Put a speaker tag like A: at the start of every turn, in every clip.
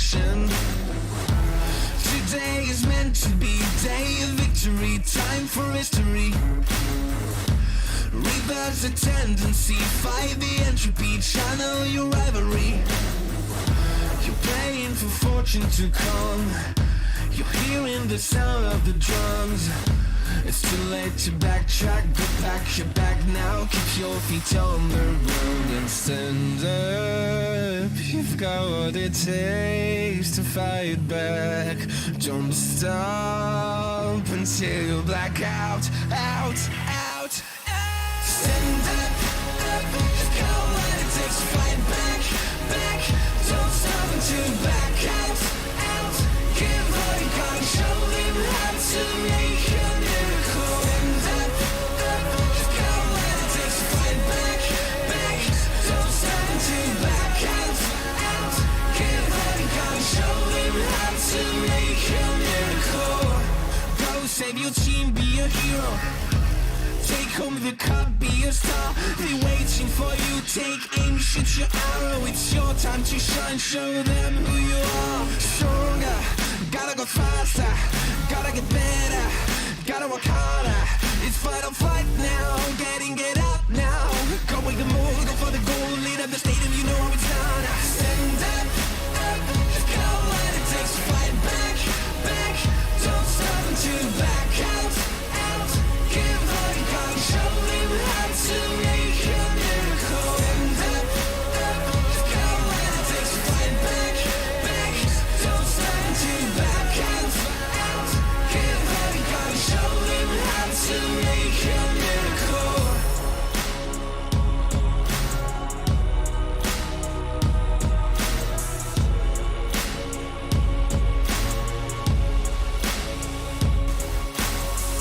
A: salvation. Today is meant to be day of victory, time for history. Rebirth's a tendency, fight the entropy, channel your rivalry. You're praying for fortune to come, you're hearing the sound of the drums. It's too late to backtrack, go back, you're back now. Keep your feet on the ground and stand up. You've got what it takes to fight back. Don't stop until you black out, out, out. Stand up, up. You've got what it takes to fight back, back. Don't stop until you back out, out. Give all you got and show them how to make a miracle. Stand up, up. You've got what it takes to fight back, back. Don't stop until you back out, out. Give all you got and show them how to make a miracle. Go save your team, be a hero. Take home the cup, be a star. They're waiting for you, take aim, shoot your arrow. It's your time to shine, show them who you are. Stronger, gotta go faster, gotta get better, gotta work harder. It's fight or flight now, get up now. Go with the move, go for the goal, lead up the stadium, you know how it's done. Stand up, up, you've got what it takes to fight back, back. Don't stop until you back out, out. Give all you got and show them how to make a miracle. Stand up, up, you've got what it takes to fight back, back. Don't stop until you back out, out. Give all you got and show them how to make a miracle.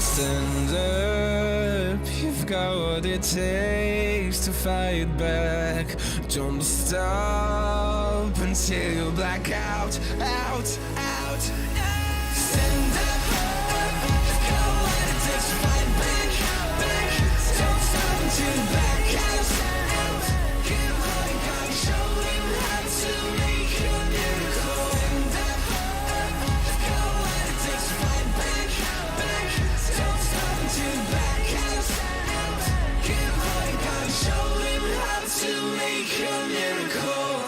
A: Stand up, you've got what it takes to fight back. Don't stop until you black out, out, out. Stand up, up, you've got what it takes to fight back, back. Don't stop until you back out, out. Give all you got and show them how to make a miracle. Stand up, up, you've got what it takes to fight back, back. Don't stop until you back out, out. Give all you got and show them how to make a miracle.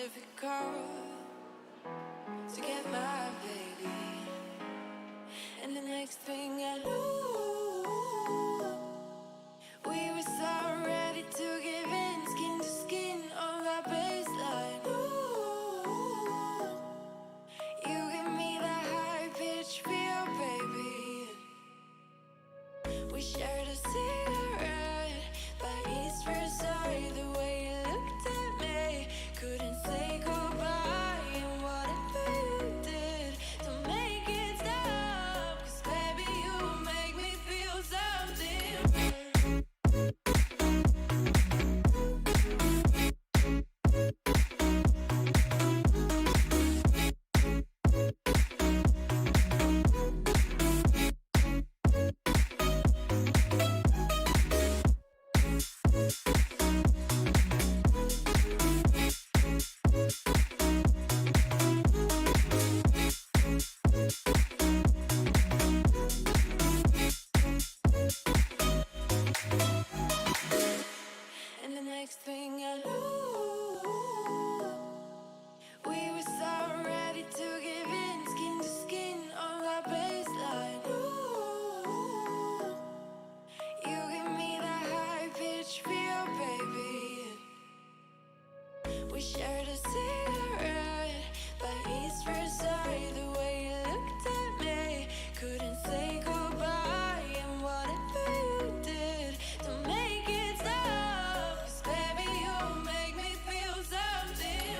B: difficult to get my baby. And the next thing I knew, we were so ready to give in, skin to skin on that baseline. Ooh, you give me that high pitch feel, baby. We shared a cigarette by East Versailles. The way you looked at me, couldn't say goodbye. And whatever you did to make it stop, 'cause baby you make me feel something. And the next thing I knew, we were so ready to give in, skin to skin on that baseline. Ooh, you give me that high pitch feel, baby. We shared a cigarette by East Versailles. The way you looked at me, couldn't say goodbye. And whatever you did to make it stop, 'cause baby you make me feel something.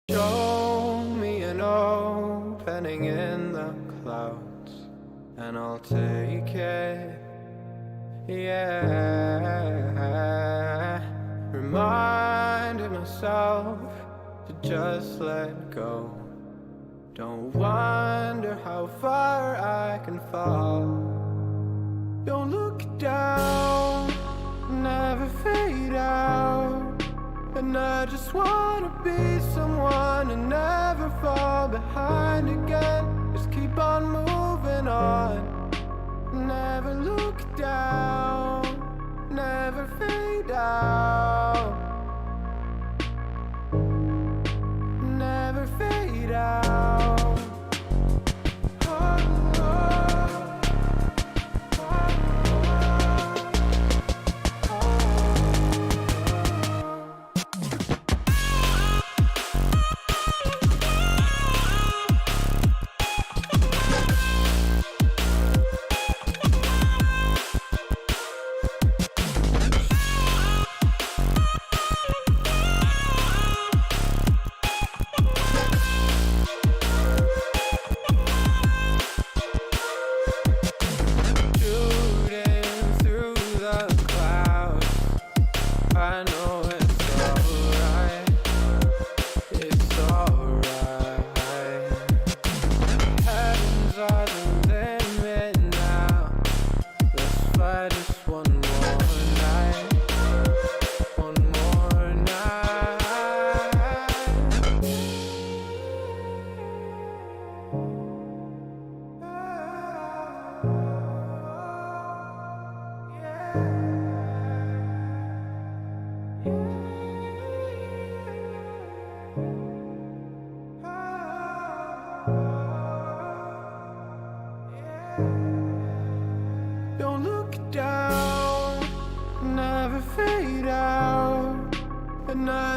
C: Show me an opening in the clouds, and I'll take it, yeah. Reminding myself to just let go. Don't wonder how far I can fall. Don't look down, never fade out. And I just wanna be someone and never fall behind again. Just keep on moving on. Never look down, never fade out. Never fade out. Oh,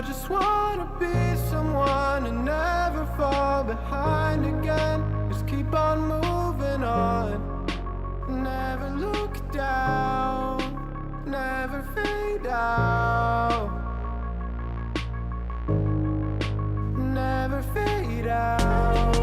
C: just wanna be someone and never fall behind again. Just keep on moving on. Never look down, never fade out. Never fade out.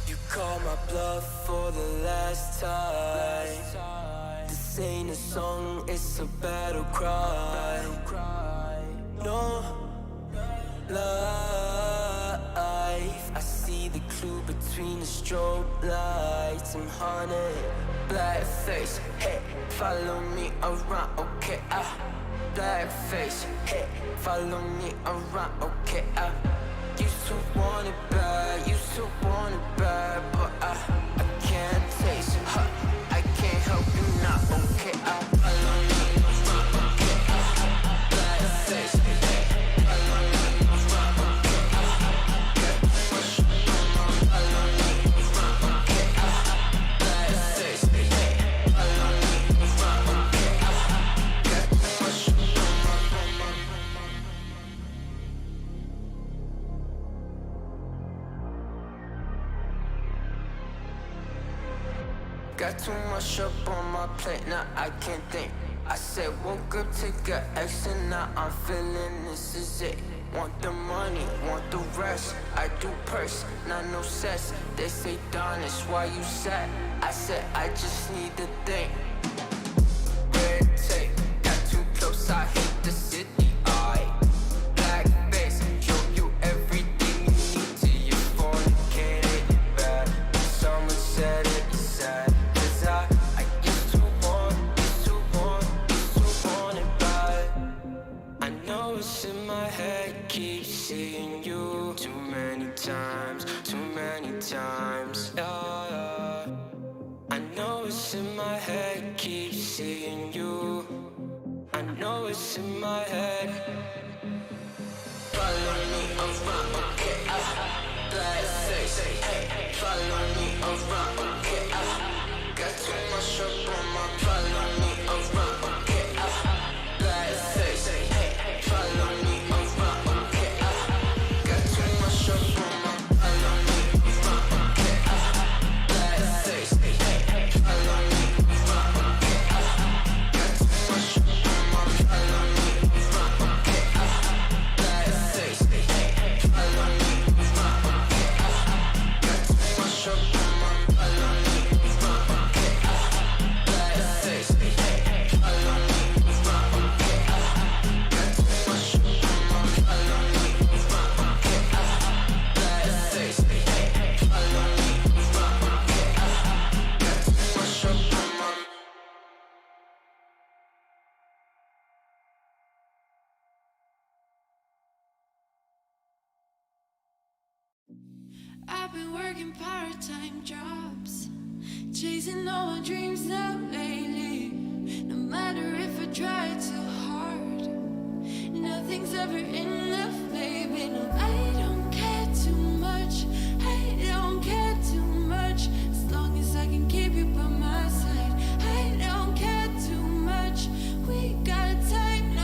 A: You call my bluff for the last time. This ain't a song, it's a battle cry. No life. I see the clue between the strobe lights. I'm haunted, black face, hey, follow me around, okay, black face, hey, follow me around, okay, used to want it bad, used to want it bad, but I can't taste it, I can't help you now, okay, follow me around, okay, black face, hey, follow me around, okay, follow me around, okay, black face, hey, follow me around, okay, got too much up on my plate, now I can't think. I said woke up, take a X, and now I'm feeling this is it. Want the money, want the rest. I do purse, not no sex. They say Donis, why you sad? I said I just need to think. Red tape, got too close, I hit the city. Black face, show you everything you need till you fornicate it bad. Someone said it's sad. I used to want it bad. I know it's in my head, keep seeing you too many times, yeah. I know it's in my head, keep seeing you. I know it's in my head. Follow me around, okay, black face, hey, follow me around, okay, got too much up on my, follow me around, okay, black face, hey, follow me around, okay, got too much up on my, follow me around, okay, black face, hey, follow me around, okay, got too much up on my, follow me around, okay, black face, hey, follow me around, okay, got too much up on my, follow me around, okay, black face, hey, follow me around, okay, got too much up on my, follow me around, okay, black face, hey, follow me around, okay, got too much up on my.
B: I've been working part-time jobs, chasing all my dreams out lately. No matter if I try too hard, nothing's ever enough, baby. No, I don't care too much, I don't care too much. As long as I can keep you by my side, I don't care too much. We got time, no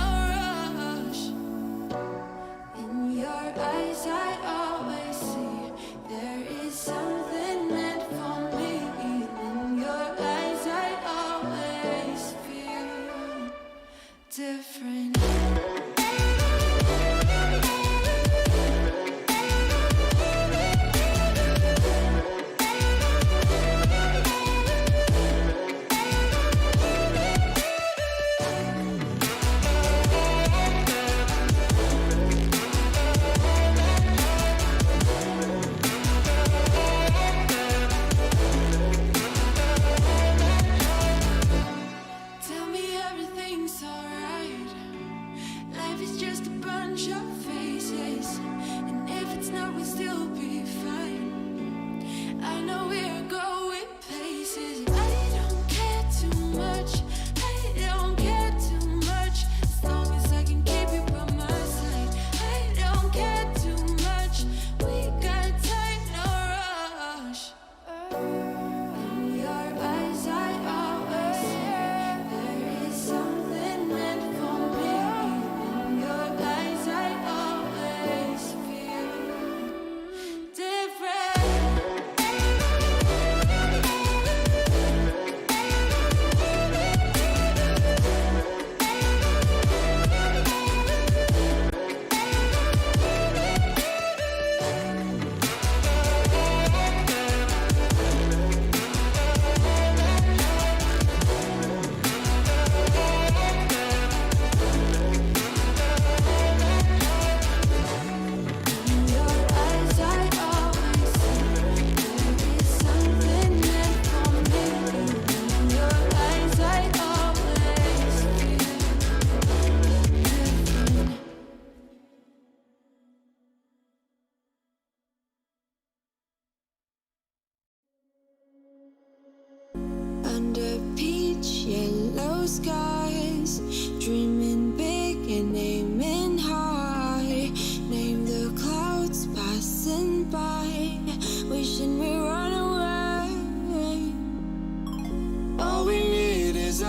B: rush. In your eyes I always see there is something meant for me. In your eyes I always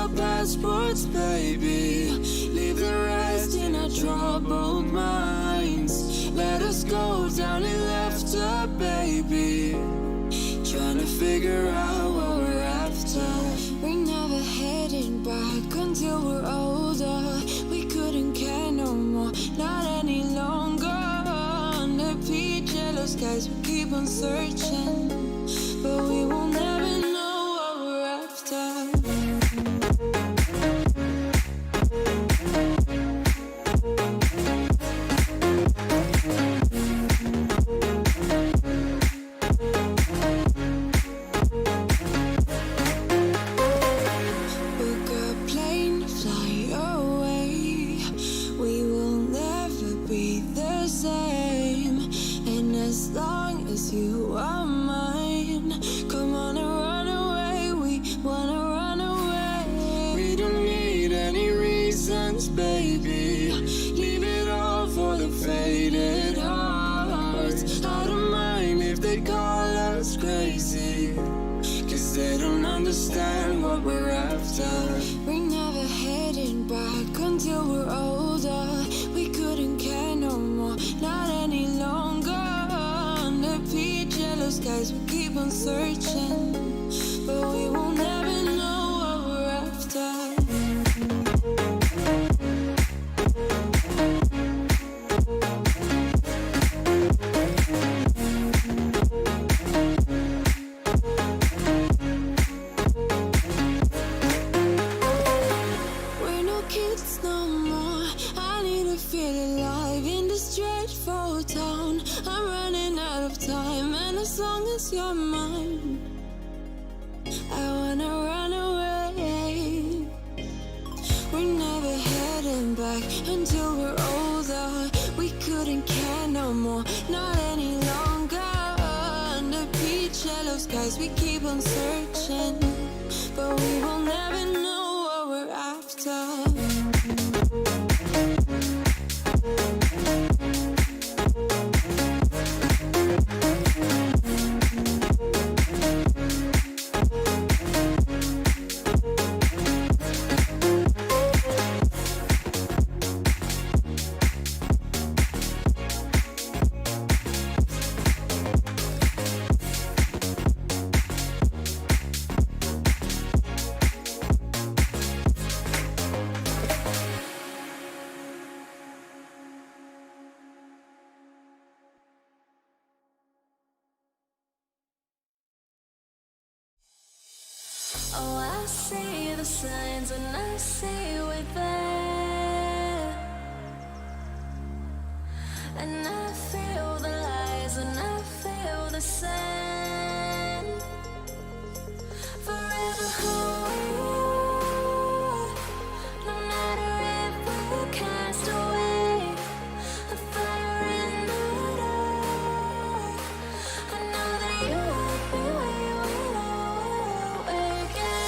B: our passports, baby. Leave the rest in our troubled minds. Let us go down in laughter, baby. Trying to figure out what we're after. We're never heading back until we're older. We couldn't care no more, not any longer. Under peach yellow skies, we keep on searching, but we will never know what we're after. Book a plane, fly away. We will never be the same. And as long as you are mine, come on and run away. We wanna run away. We don't need any reasons, baby. Leave it all for the faded hearts. I don't mind if they call us crazy, 'cause they don't understand what we're after. We're never heading back until we're older. We couldn't care no more, not any longer. Under peach yellow skies, we keep on searching, but we will never know what we're after. We're no kids no more. I need to feel alive in this dreadful town. I'm running out of time, and as long as you're mine, I wanna run away. We're never heading back until we're older. We couldn't care no more, not any longer. Under peach yellow skies, we keep on searching, but we will never know what we're after.
D: Oh, I see the signs and I see we're there. And I feel the lies and I feel the sand. Forever hold, no matter if we're cast away. A fire in the dark. I know that you won't be waiting again.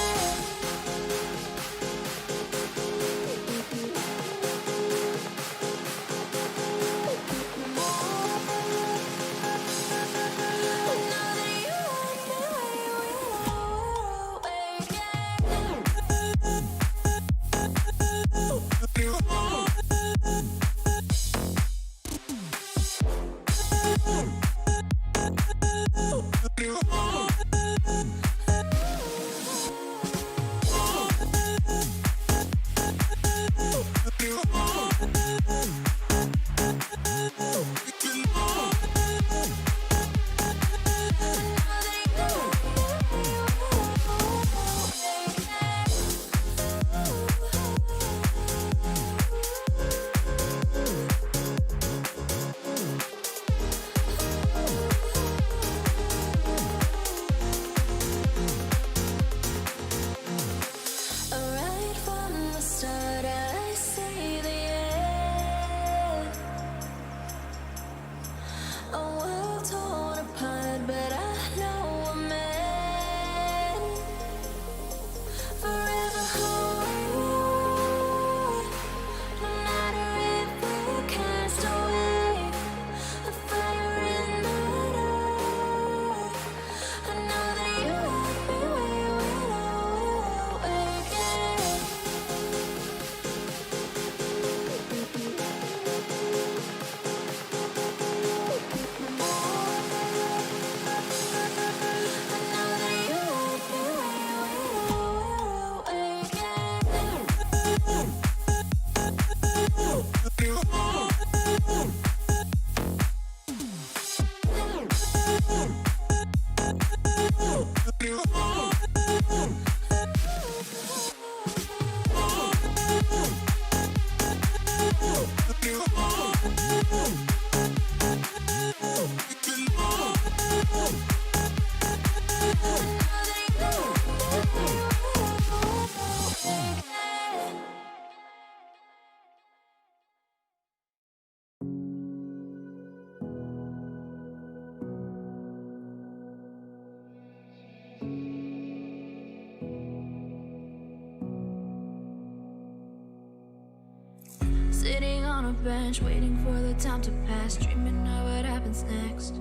D: Sitting on a bench, waiting for the time to pass, dreaming of what happens next.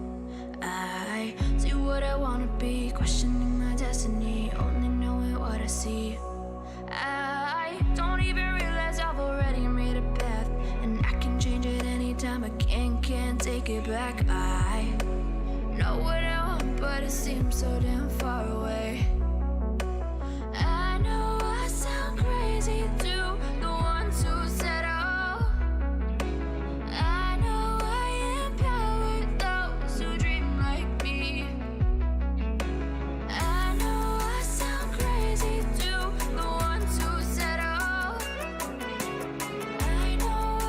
D: I see what I wanna be, questioning my destiny, only knowing what I see. I don't even realize I've already made a path, and I can change it anytime. I can't take it back. I know what I want, but it seems so damn far away. I know I sound crazy to the ones who said oh. I know I empower those who dream like me. I know I sound crazy to the ones who said oh. I know I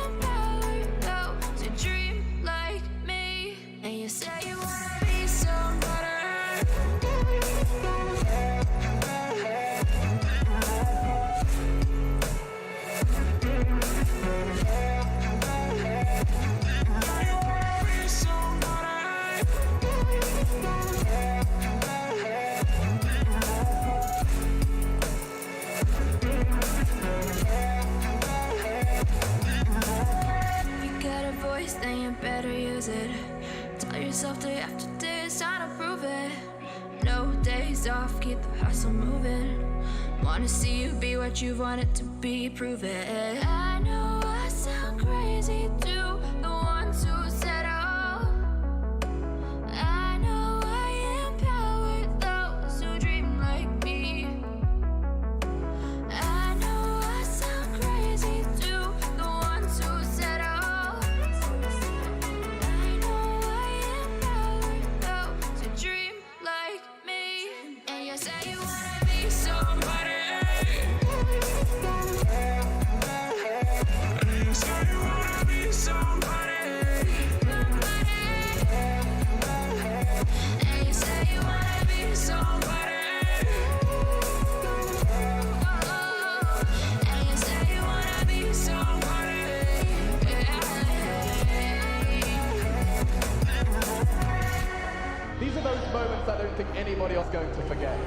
D: empower those who dream like me. And you say you wanna be somebody. Then you better use it. Tell yourself day after day it's time to prove it. No days off, keep the hustle moving. Wanna see you be what you wanted to be, prove it. I know I sound crazy to the ones who said oh. I know I empower those who dream like me. I know I sound crazy to the ones who said oh.
E: These are those moments I don't think anybody else is going to forget.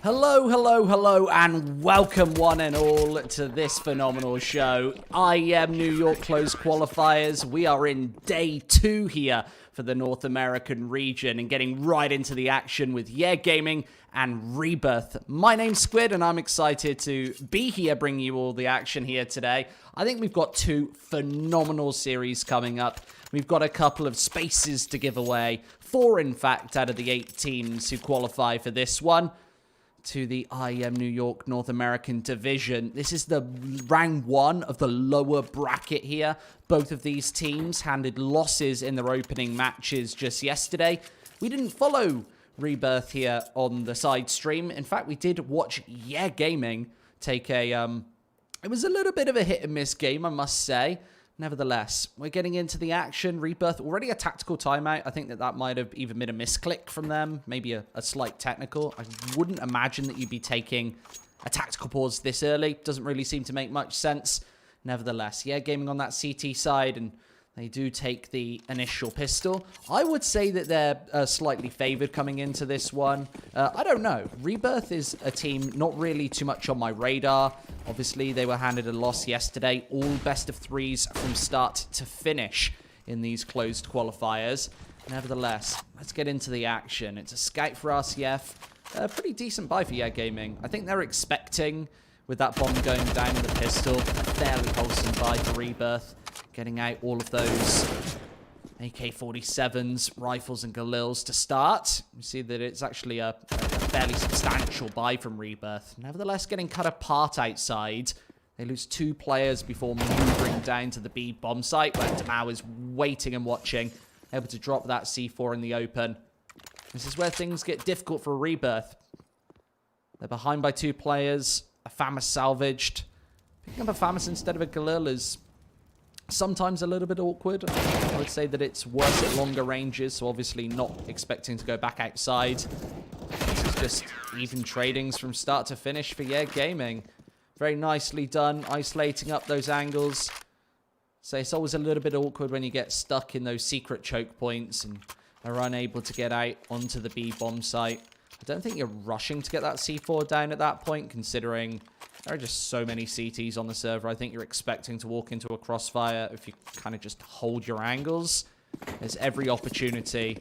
F: Hello, hello, hello, and welcome one and all to this phenomenal show. IEM New York closed qualifiers. We are in day 2 here for the North American region and getting right into the action with Yeah Gaming and Rebirth. My name's Squid and I'm excited to be here bringing you all the action here today. I think we've got 2 phenomenal series coming up. We've got a couple of spaces to give away. 4, in fact, out of the 8 teams who qualify for this one to the IEM New York North American division. This is the round 1 of the lower bracket here. Both of these teams handed losses in their opening matches just yesterday. We didn't follow Rebirth here on the side stream. In fact, we did watch Yeah Gaming take a... it was a little bit of a hit and miss game, I must say. Nevertheless, we're getting into the action. Rebirth, already a tactical timeout. I think that might have even been a misclick from them. Maybe a slight technical. I wouldn't imagine that you'd be taking a tactical pause this early. Doesn't really seem to make much sense. Nevertheless, yeah, gaming on that CT side, and they do take the initial pistol. I would say that they're slightly favored coming into this one. I don't know. Rebirth is a team not really too much on my radar. Obviously, they were handed a loss yesterday. All best of threes from start to finish in these closed qualifiers. Nevertheless, let's get into the action. It's a scout for RCF. A pretty decent buy for Gaming. I think they're expecting, with that bomb going down with the pistol, a fairly wholesome buy for Rebirth. Getting out all of those AK-47s, rifles, and Galils to start. You see that it's actually a fairly substantial buy from Rebirth. Nevertheless, getting cut apart outside. They lose 2 players before maneuvering down to the B bomb site, where Damao is waiting and watching, able to drop that C4 in the open. This is where things get difficult for Rebirth. They're behind by 2 players. A FAMAS salvaged. Picking up a FAMAS instead of a Galil is sometimes a little bit awkward. I would say that it's worse at longer ranges, so obviously not expecting to go back outside. This is just even tradings from start to finish for Gaming. Very nicely done, isolating up those angles. So it's always a little bit awkward when you get stuck in those secret choke points and are unable to get out onto the B bomb site. I don't think you're rushing to get that C4 down at that point, considering there are just so many CTs on the server. I think you're expecting to walk into a crossfire if you kind of just hold your angles. There's every opportunity.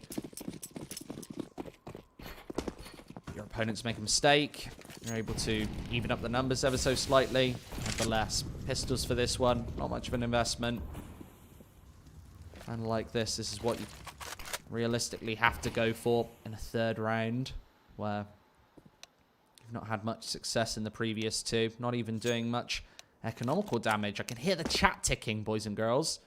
F: Your opponents make a mistake. You're able to even up the numbers ever so slightly. Nevertheless, pistols for this one. Not much of an investment. And like this is what you realistically have to go for in a third round, where you've not had much success in the previous 2. Not even doing much economical damage. I can hear the chat ticking, boys and girls.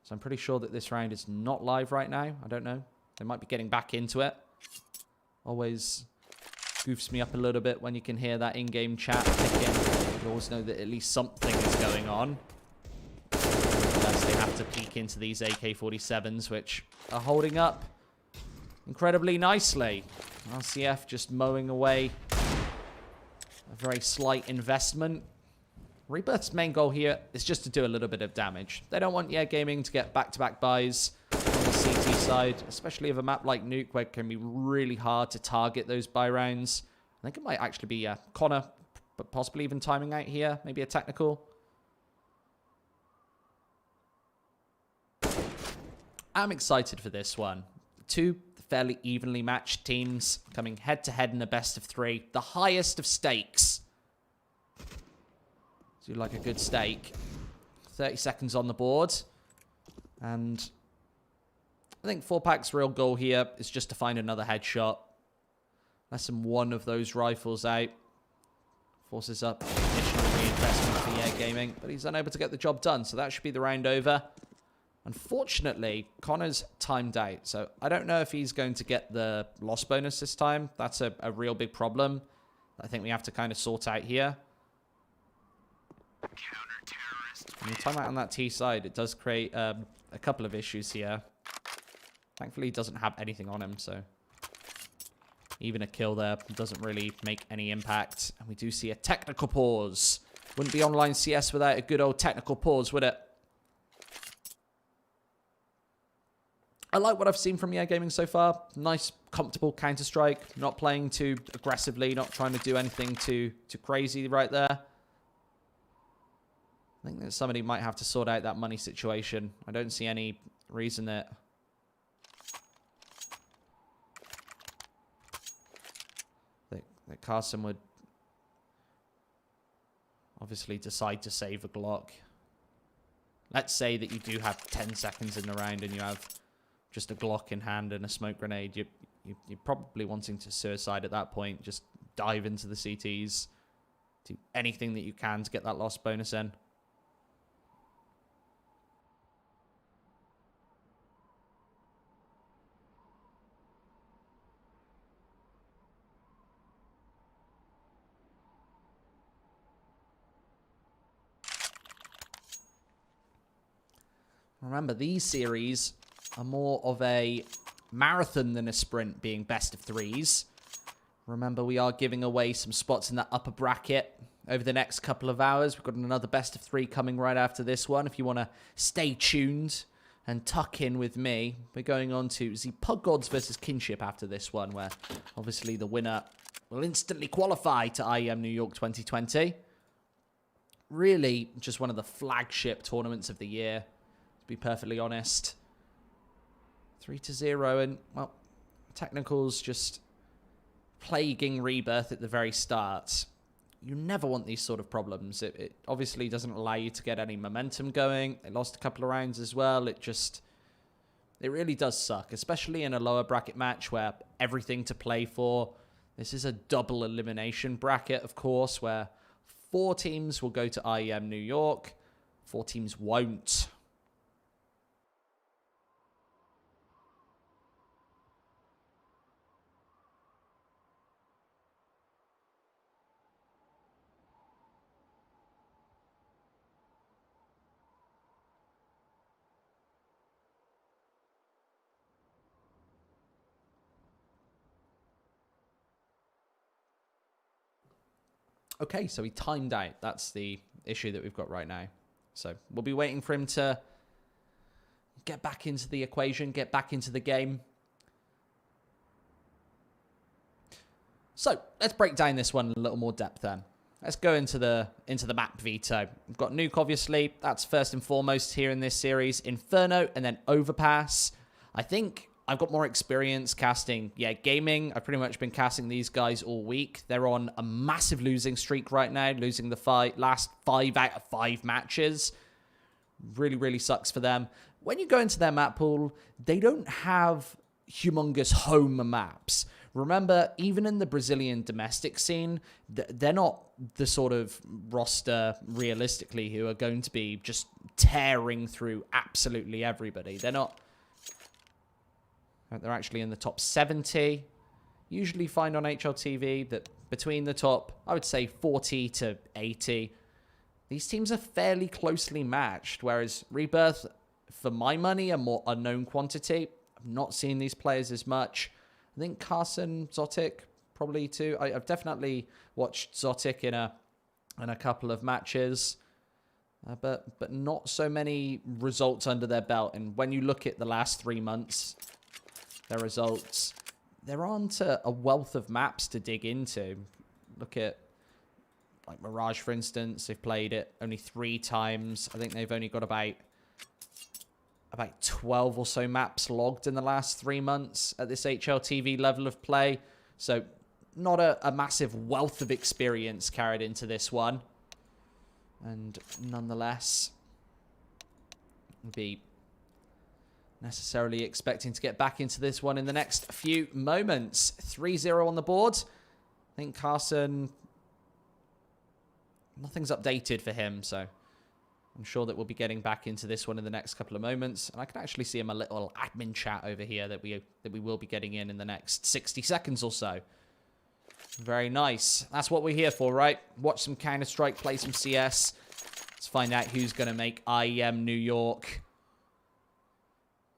F: So I'm pretty sure that this round is not live right now. I don't know. They might be getting back into it. Always goofs me up a little bit when you can hear that in-game chat ticking. You always know that at least something is going on. Unless they have to peek into these AK-47s, which are holding up incredibly nicely. RCF just mowing away a very slight investment. Rebirth's main goal here is just to do a little bit of damage. They don't want Gaming to get back-to-back buys on the CT side, especially of a map like Nuke, where it can be really hard to target those buy rounds. I think it might actually be Connor, but possibly even timing out here. Maybe a technical. I'm excited for this one. 2 fairly evenly matched teams coming head-to-head in a best of 3. The highest of stakes. Do like a good stake. 30 seconds on the board. And I think 4-Pack's real goal here is just to find another headshot. Less than 1 of those rifles out. Forces up additional reinvestment for Gaming, but he's unable to get the job done, so that should be the round over. Unfortunately, Connor's timed out, so I don't know if he's going to get the loss bonus this time. That's a real big problem I think we have to kind of sort out here. When you time out on that T side, it does create a couple of issues here. Thankfully, he doesn't have anything on him, so even a kill there doesn't really make any impact. And we do see a technical pause. Wouldn't be online CS without a good old technical pause, would it? I like what I've seen from Gaming so far. Nice, comfortable Counter-Strike. Not playing too aggressively, not trying to do anything too crazy right there. I think that somebody might have to sort out that money situation. I don't see any reason that Carson would obviously decide to save a Glock. Let's say that you do have 10 seconds in the round and you have just a Glock in hand and a smoke grenade. You're probably wanting to suicide at that point. Just dive into the CTs. Do anything that you can to get that loss bonus in. Remember, these series are more of a marathon than a sprint, being best of threes. Remember, we are giving away some spots in that upper bracket over the next couple of hours. We've got another best of three coming right after this one. If you want to stay tuned and tuck in with me, we're going on to the Pug Gods versus Kinship after this one, where obviously the winner will instantly qualify to IEM New York 2020. Really, just one of the flagship tournaments of the year, to be perfectly honest. 3-0, and, well, technicals just plaguing Rebirth at the very start. You never want these sort of problems. It obviously doesn't allow you to get any momentum going. They lost a couple of rounds as well. It really does suck, especially in a lower bracket match where everything to play for. This is a double elimination bracket, of course, where 4 teams will go to IEM New York, 4 teams won't. Okay, so he timed out. That's the issue that we've got right now. So we'll be waiting for him to get back into the equation, get back into the game. So let's break down this one in a little more depth then. Let's go into the map veto. We've got Nuke, obviously. That's first and foremost here in this series. Inferno and then Overpass. I think I've got more experience casting, gaming. I've pretty much been casting these guys all week. They're on a massive losing streak right now, losing the last 5 out of 5 matches. Really, really sucks for them. When you go into their map pool, they don't have humongous home maps. Remember, even in the Brazilian domestic scene, they're not the sort of roster, realistically, who are going to be just tearing through absolutely everybody. They're not... They're actually in the top 70. Usually find on HLTV that between the top, I would say 40 to 80, these teams are fairly closely matched, whereas Rebirth, for my money, a more unknown quantity. I've not seen these players as much. I think Carson, Zotic, probably too. I've definitely watched Zotic in a couple of matches, but not so many results under their belt. And when you look at the last 3 months, their results, there aren't a wealth of maps to dig into. Look at, like, Mirage, for instance. They've played it only 3 times. I think they've only got about 12 or so maps logged in the last 3 months at this HLTV level of play. So not a massive wealth of experience carried into this one. And nonetheless, be necessarily expecting to get back into this one in the next few moments. 3-0 on the board. I think Carson, nothing's updated for him, so I'm sure that we'll be getting back into this one in the next couple of moments. And I can actually see him a little admin chat over here that we will be getting in the next 60 seconds or so. Very nice. That's what we're here for, right? Watch some Counter-Strike, play some CS. Let's find out who's going to make IEM New York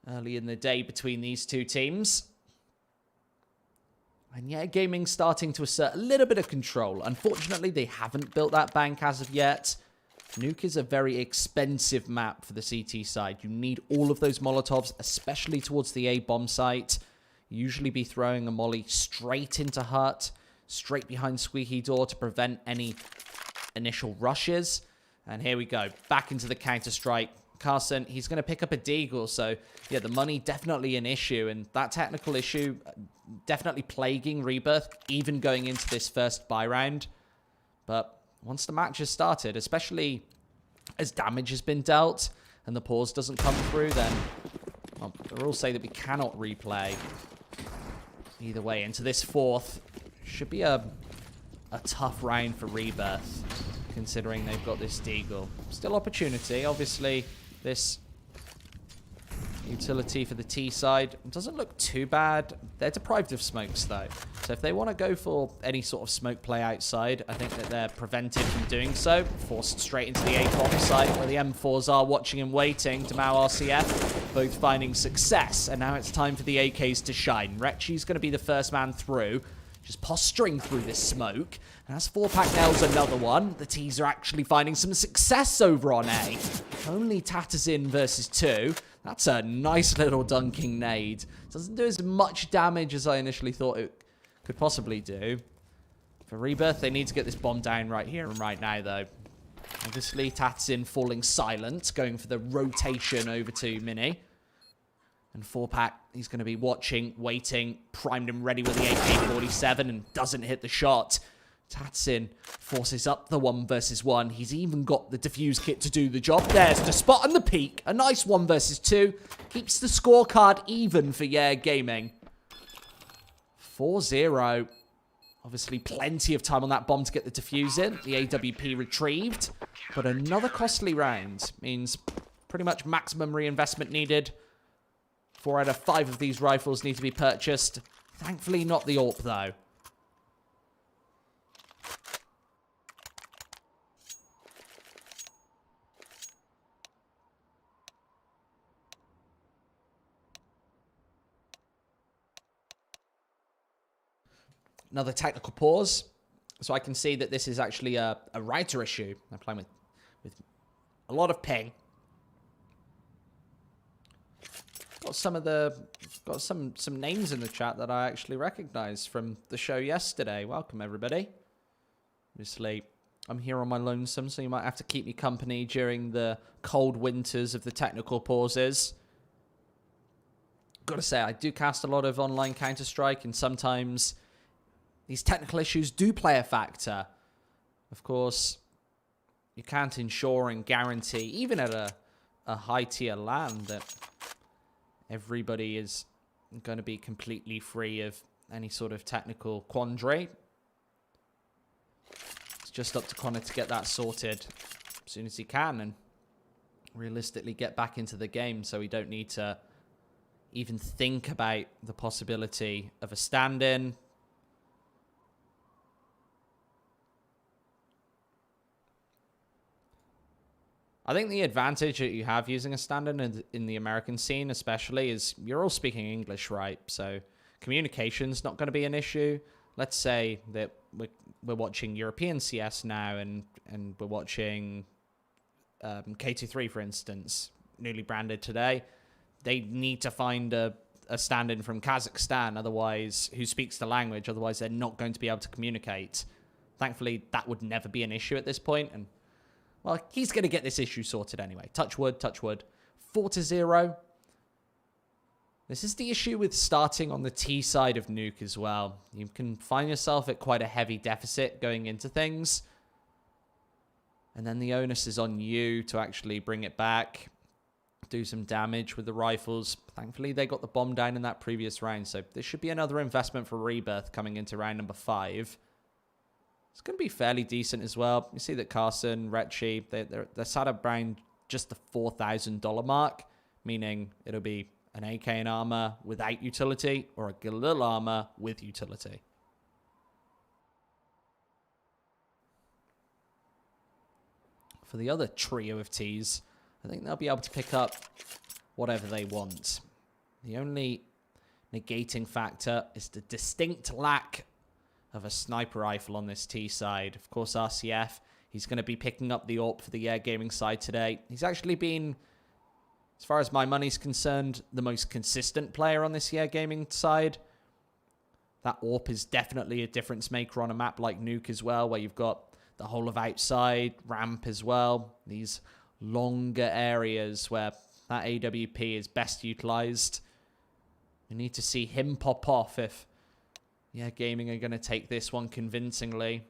F: early in the day between these two teams. And yeah, gaming's starting to assert a little bit of control. Unfortunately, they haven't built that bank as of yet. Nuke is a very expensive map for the CT side. You need all of those Molotovs, especially towards the A bomb site. Usually be throwing a molly straight into Hut, straight behind Squeaky Door to prevent any initial rushes. And here we go, back into the Counter-Strike. Carson, he's going to pick up a Deagle, so yeah, the money definitely an issue, and that technical issue definitely plaguing Rebirth, even going into this first buy round. But once the match has started, especially as damage has been dealt and the pause doesn't come through, then well, the rules say that we cannot replay. Either way, into this fourth, should be a tough round for Rebirth, considering they've got this Deagle. Still opportunity, obviously. This Utility for the T side. It doesn't look too bad. They're deprived of smokes, though. So if they want to go for any sort of smoke play outside, I think that they're prevented from doing so. Forced straight into the A-bomb site, where the M4s are watching and waiting. Damao RCF both finding success. And now it's time for the AKs to shine. Retchi's going to be the first man through. Just posturing through this smoke. And as 4-pack nails another one, the T's are actually finding some success over on A. Only Tatters in versus 2. That's a nice little dunking nade. Doesn't do as much damage as I initially thought it could possibly do. For Rebirth, they need to get this bomb down right here and right now, though. Obviously, Tatsin falling silent, going for the rotation over to Mini. And 4-pack, he's going to be watching, waiting, primed and ready with the AK-47 and doesn't hit the shot. Tatsin forces up the 1 versus 1. He's even got the defuse kit to do the job. There's the spot on the peak. A nice 1 versus 2. Keeps the scorecard even for Yeah Gaming. 4-0. Obviously, plenty of time on that bomb to get the defuse in. The AWP retrieved. But another costly round means pretty much maximum reinvestment needed. 4 out of 5 of these rifles need to be purchased. Thankfully, not the AWP, though. Another technical pause. So I can see that this is actually a router issue. I'm playing with a lot of ping. Got some names in the chat that I actually recognize from the show yesterday. Welcome everybody. Obviously, I'm here on my lonesome, so you might have to keep me company during the cold winters of the technical pauses. Gotta say, I do cast a lot of online Counter-Strike, and sometimes these technical issues do play a factor. Of course, you can't ensure and guarantee, even at a high-tier LAN, that everybody is going to be completely free of any sort of technical quandary. It's just up to Connor to get that sorted as soon as he can and realistically get back into the game, so we don't need to even think about the possibility of a stand-in. I think the advantage that you have using a stand-in in the American scene especially is you're all speaking English, right? So communication's not going to be an issue. Let's say that we're watching European CS now and we're watching K23, for instance, newly branded today. They need to find a stand-in from Kazakhstan, otherwise, who speaks the language, otherwise they're not going to be able to communicate. Thankfully, that would never be an issue at this point, and well, he's going to get this issue sorted anyway. Touch wood, touch wood. 4-0. This is the issue with starting on the T side of Nuke as well. You can find yourself at quite a heavy deficit going into things. And then the onus is on you to actually bring it back, do some damage with the rifles. Thankfully, they got the bomb down in that previous round, so this should be another investment for Rebirth coming into round number 5. It's going to be fairly decent as well. You see that Carson, Retchi, they're sat up around just the $4,000 mark, meaning it'll be an AK and armor without utility or a Galil armor with utility. For the other trio of Ts, I think they'll be able to pick up whatever they want. The only negating factor is the distinct lack of a sniper rifle on this T side. Of course, RCF, he's going to be picking up the AWP for the Air Gaming side today. He's actually been, as far as my money's concerned, the most consistent player on this Air Gaming side. That AWP is definitely a difference maker on a map like Nuke as well, where you've got the whole of outside, ramp as well. These longer areas where that AWP is best utilized. We need to see him pop off if Gaming are going to take this one convincingly.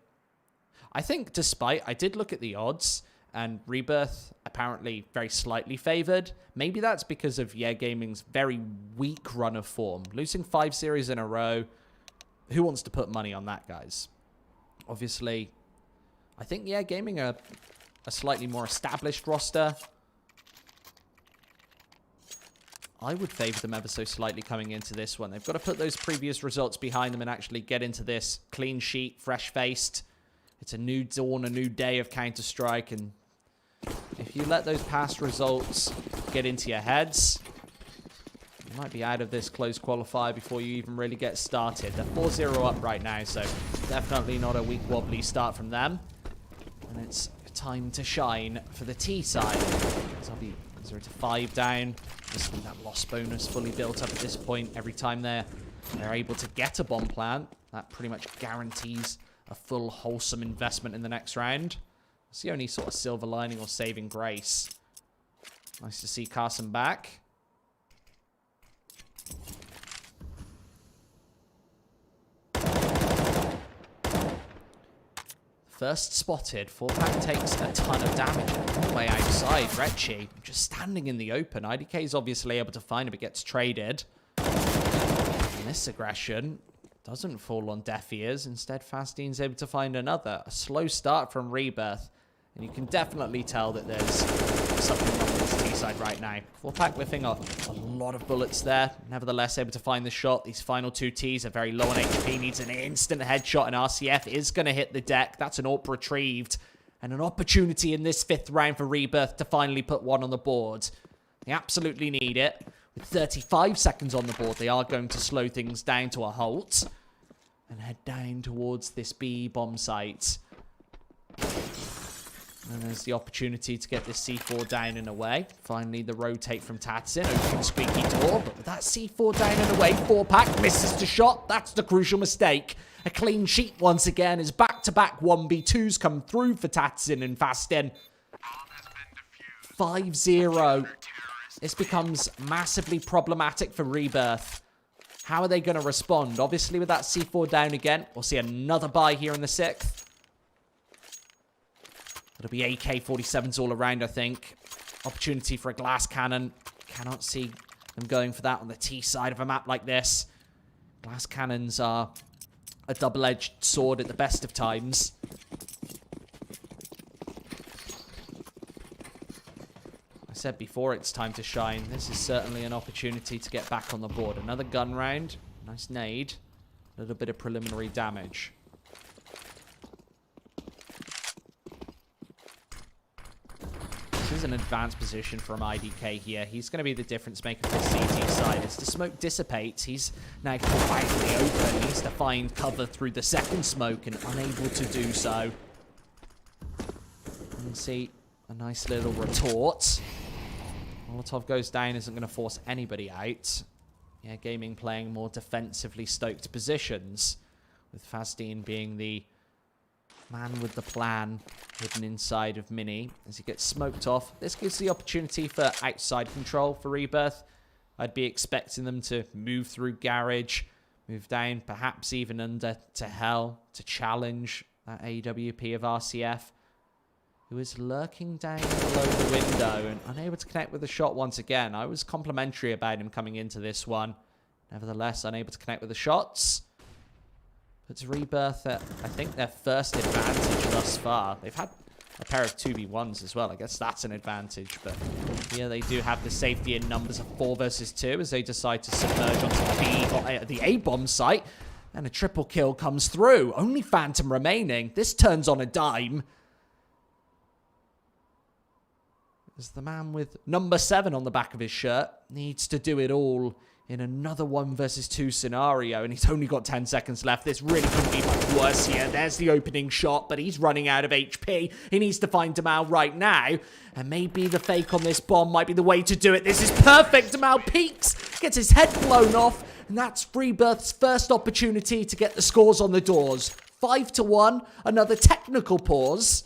F: I think I did look at the odds, and Rebirth apparently very slightly favored. Maybe that's because of Gaming's very weak run of form. Losing 5 series in a row. Who wants to put money on that, guys? Obviously, I think Gaming are a slightly more established roster. I would favor them ever so slightly coming into this one. They've got to put those previous results behind them and actually get into this clean sheet, fresh-faced. It's a new dawn, a new day of Counter-Strike, and if you let those past results get into your heads, you might be out of this close qualifier before you even really get started. They're 4-0 up right now, so definitely not a weak wobbly start from them. And it's time to shine for the T side. So I'll be 0-5 down. Just with that loss bonus fully built up at this point. Every time they're able to get a bomb plant, that pretty much guarantees a full wholesome investment in the next round. It's the only sort of silver lining or saving grace. Nice to see Carson back. First spotted. 4-pack takes a ton of damage all the way outside. Retchi just standing in the open. IDK is obviously able to find him, but gets traded. And this aggression doesn't fall on deaf ears. Instead, Fastine's able to find another. A slow start from Rebirth. And you can definitely tell that there's something wrong with this T-side right now. 4-pack whiffing a lot of bullets there. Nevertheless, able to find the shot. These final two Ts are very low on HP. Needs an instant headshot, and RCF is going to hit the deck. That's an AWP retrieved. And an opportunity in this 5th round for Rebirth to finally put one on the board. They absolutely need it. With 35 seconds on the board, they are going to slow things down to a halt. And head down towards this B bomb site. And there's the opportunity to get this C4 down and away. Finally, the rotate from Tatsin. Open squeaky door. But with that C4 down and away, 4-pack misses the shot. That's the crucial mistake. A clean sheet once again as back-to-back 1v2s come through for Tatsin and Fastin. 5-0. This becomes massively problematic for Rebirth. How are they going to respond? Obviously, with that C4 down again, we'll see another buy here in the 6th. It'll be AK-47s all around, I think. Opportunity for a glass cannon. Cannot see them going for that on the T side of a map like this. Glass cannons are a double-edged sword at the best of times. I said before it's time to shine. This is certainly an opportunity to get back on the board. Another gun round. Nice nade. A little bit of preliminary damage. This is an advanced position from IDK here. He's going to be the difference maker for the CT side. As the smoke dissipates, he's now quietly open. He needs to find cover through the second smoke and unable to do so. You can see a nice little retort. Molotov goes down, isn't going to force anybody out. Yeah, Gaming playing more defensively stoked positions, with Fasdeen being the man with the plan hidden inside of Mini as he gets smoked off. This gives the opportunity for outside control for Rebirth. I'd be expecting them to move through Garage, move down, perhaps even under to Hell to challenge that AWP of RCF, who is lurking down below the window and unable to connect with the shot once again. I was complimentary about him coming into this one. Nevertheless, unable to connect with the shots. It's Rebirth at, I think, their first advantage thus far. They've had a pair of 2v1s as well. I guess that's an advantage. But here they do have the safety in numbers of 4 versus 2 as they decide to submerge onto the A-bomb site. And a triple kill comes through. Only Phantom remaining. This turns on a dime. As the man with number 7 on the back of his shirt needs to do it all in another 1 versus 2 scenario, and he's only got 10 seconds left. This really couldn't be much worse here. There's the opening shot, but he's running out of HP. He needs to find Damal right now, and maybe the fake on this bomb might be the way to do it. This is perfect. Damal peeks, gets his head blown off, and that's Rebirth's first opportunity to get the scores on the doors. 5-1, another technical pause.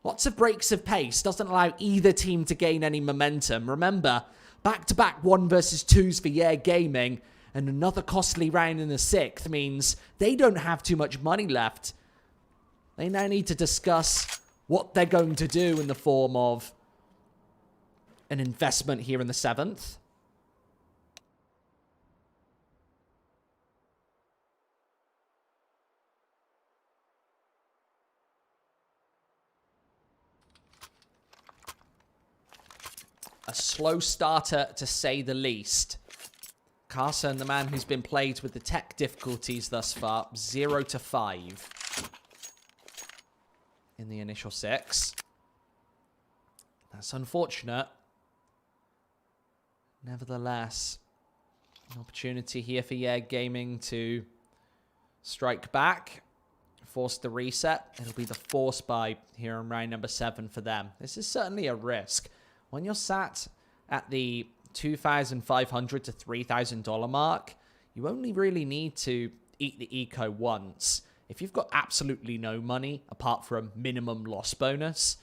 F: Lots of breaks of pace, doesn't allow either team to gain any momentum. Remember, back-to-back 1 versus 2s for Yeah Gaming, and another costly round in the 6th means they don't have too much money left. They now need to discuss what they're going to do in the form of an investment here in the 7th. A a slow starter, to say the least. Carson, the man who's been plagued with the tech difficulties thus far, 0 to 5 in the initial 6. That's unfortunate. Nevertheless, an opportunity here for Gaming to strike back, force the reset. It'll be the force buy here in round number 7 for them. This is certainly a risk. When you're sat at the $2,500 to $3,000 mark, you only really need to eat the eco once. If you've got absolutely no money apart from minimum loss bonus,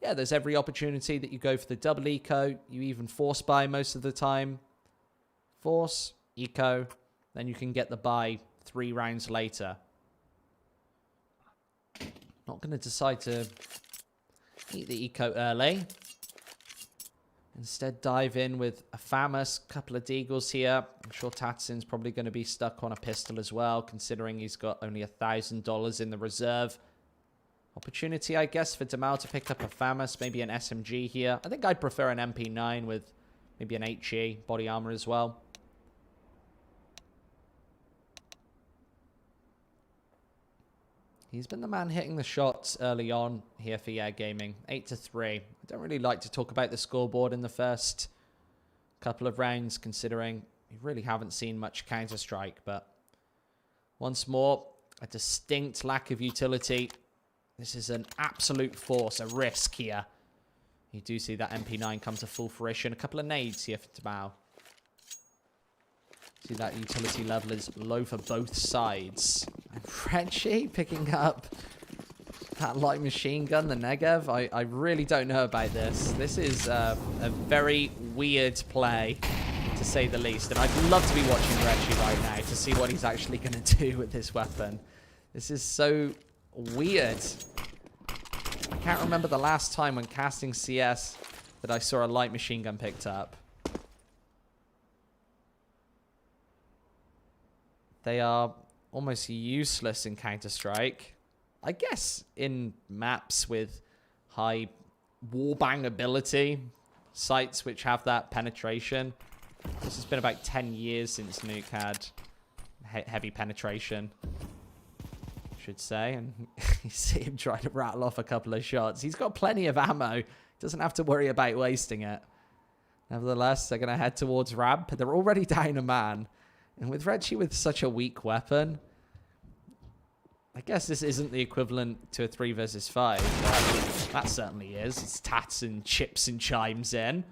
F: yeah, there's every opportunity that you go for the double eco. You even force buy most of the time. Force, eco, then you can get the buy 3 rounds later. Not going to decide to eat the eco early. Instead, dive in with a Famous, couple of Deagles here. I'm sure Tatson's probably going to be stuck on a pistol as well, considering he's got only $1,000 in the reserve. Opportunity, I guess, for Demal to pick up a Famous, maybe an SMG here. I think I'd prefer an MP9 with maybe an HE, body armor as well. He's been the man hitting the shots early on here for Gaming. 8 to 3. I don't really like to talk about the scoreboard in the first couple of rounds, considering we really haven't seen much Counter-Strike. But once more, a distinct lack of utility. This is an absolute force, a risk here. You do see that MP9 come to full fruition. A couple of nades here for Demal. See, that utility level is low for both sides. And Frenchie picking up that light machine gun, the Negev. I really don't know about this. This is a very weird play, to say the least. And I'd love to be watching Reggie right now to see what he's actually going to do with this weapon. This is so weird. I can't remember the last time when casting CS that I saw a light machine gun picked up. They are almost useless in Counter-Strike. I guess in maps with high warbang ability, sites which have that penetration. This has been about 10 years since Nuke had heavy penetration, I should say. And you see him trying to rattle off a couple of shots. He's got plenty of ammo. Doesn't have to worry about wasting it. Nevertheless, they're going to head towards ramp. They're already down a man. And with Reggie with such a weak weapon, I guess this isn't the equivalent to a 3 versus 5. But that certainly is. It's Tats and Chips and Chimes in.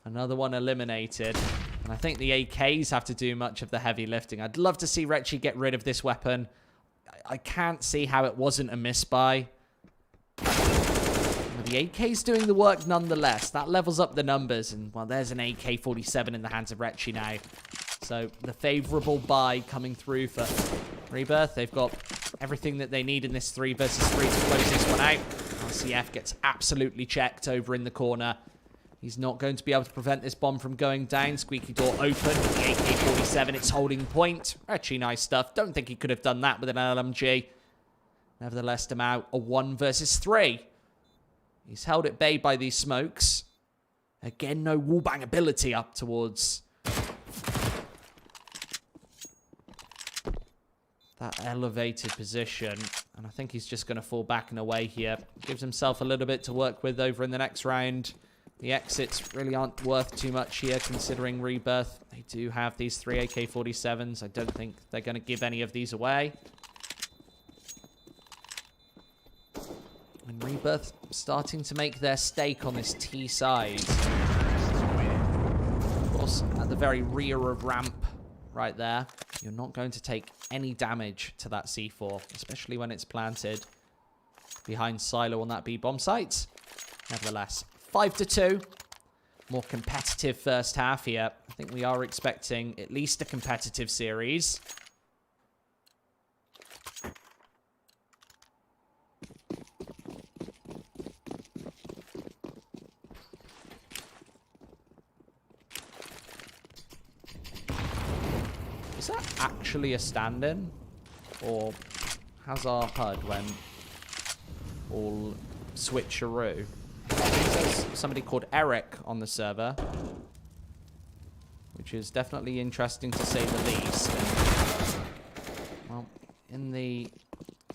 F: Another one eliminated. And I think the AKs have to do much of the heavy lifting. I'd love to see Reggie get rid of this weapon. I can't see how it wasn't a misbuy. The AK's doing the work nonetheless. That levels up the numbers. And, well, there's an AK-47 in the hands of Reggie now. So the favorable buy coming through for Rebirth. They've got everything that they need in this 3 versus 3 to close this one out. RCF gets absolutely checked over in the corner. He's not going to be able to prevent this bomb from going down. Squeaky door open. The AK-47, it's holding point. Actually nice stuff. Don't think he could have done that with an LMG. Nevertheless, Demal, a 1 versus 3. He's held at bay by these smokes. Again, no wallbang ability up towards that elevated position. And I think he's just going to fall back and away here. Gives himself a little bit to work with over in the next round. The exits really aren't worth too much here, considering Rebirth. They do have these 3 AK-47s. I don't think they're going to give any of these away. And Rebirth starting to make their stake on this T side. Of course, at the very rear of ramp, right there, you're not going to take any damage to that C4, especially when it's planted behind silo on that B-bomb site. Nevertheless, 5 to 2. More competitive first half here. I think we are expecting at least a competitive series. Is that actually a stand-in? Or has our HUD went all switcheroo? I think there's somebody called Eric on the server, which is definitely interesting to say the least. Well, in the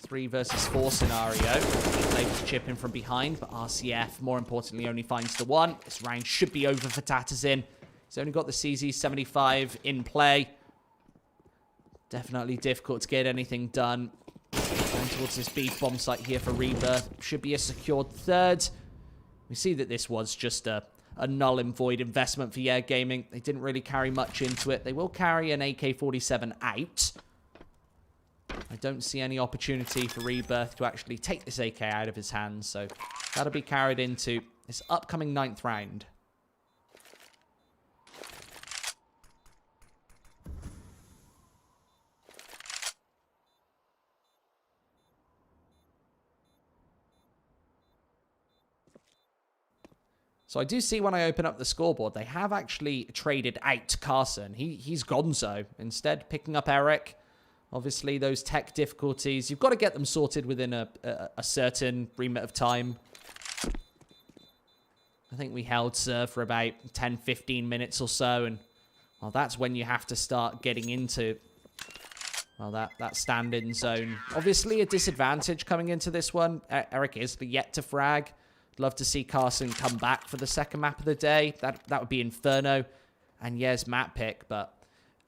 F: 3 versus 4 scenario, he's able to chip in from behind, but RCF, more importantly, only finds the 1. This round should be over for Tatterzin. He's only got the CZ75 in play. Definitely difficult to get anything done. Going towards this beef bomb site here for Rebirth. Should be a secured 3rd. We see that this was just a null and void investment for Gaming. They didn't really carry much into it. They will carry an AK-47 out. I don't see any opportunity for Rebirth to actually take this AK out of his hands, so that'll be carried into this upcoming 9th round. So I do see when I open up the scoreboard, they have actually traded out Carson. He's gonzo. Instead, picking up Eric. Obviously, those tech difficulties, you've got to get them sorted within a certain remit of time. I think we held serve for about 10-15 minutes or so, and well, that's when you have to start getting into that stand-in zone. Obviously, a disadvantage coming into this one. Eric is yet to frag. Love to see Carson come back for the second map of the day. That would be Inferno. And yes, map pick, but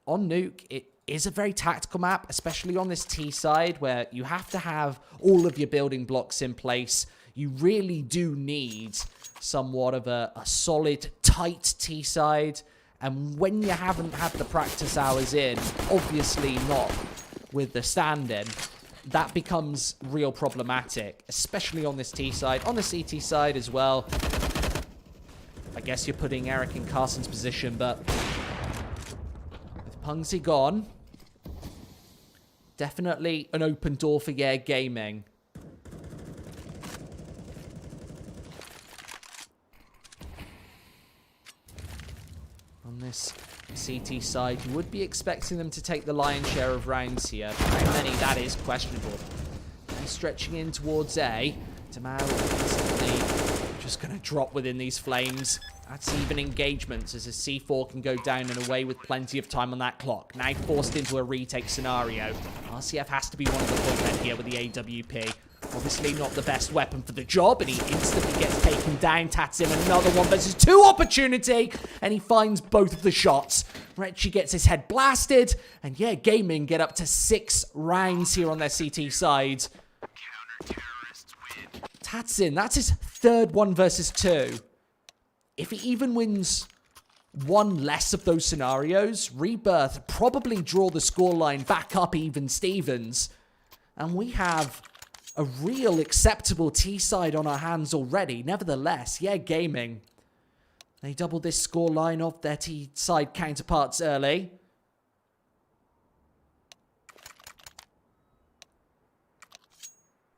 F: on Nuke, it is a very tactical map, especially on this T side where you have to have all of your building blocks in place. You really do need somewhat of a solid, tight T side. And when you haven't had the practice hours in, obviously not with the stand-in, that becomes real problematic, especially on this T side. On the CT side as well, I guess you're putting Eric in Carson's position, but with Pungsy gone, definitely an open door for Gaming. On this CT side, you would be expecting them to take the lion's share of rounds here. How many, that is questionable. And stretching in towards A. Tamao instantly just going to drop within these flames. That's even engagements as a C4 can go down and away with plenty of time on that clock. Now forced into a retake scenario. RCF has to be one of the point men here with the AWP. Obviously not the best weapon for the job, and he instantly gets taken down. Tats him another 1 versus 2 opportunity, and he finds both of the shots. Retchy gets his head blasted, and Gaming get up to 6 rounds here on their CT side. Tatsin, that's his 3rd 1 versus 2. If he even wins 1 less of those scenarios, Rebirth probably draw the scoreline back up even Stevens. And we have a real acceptable T-side on our hands already. Nevertheless, Gaming, they doubled this scoreline of their T-side counterparts early.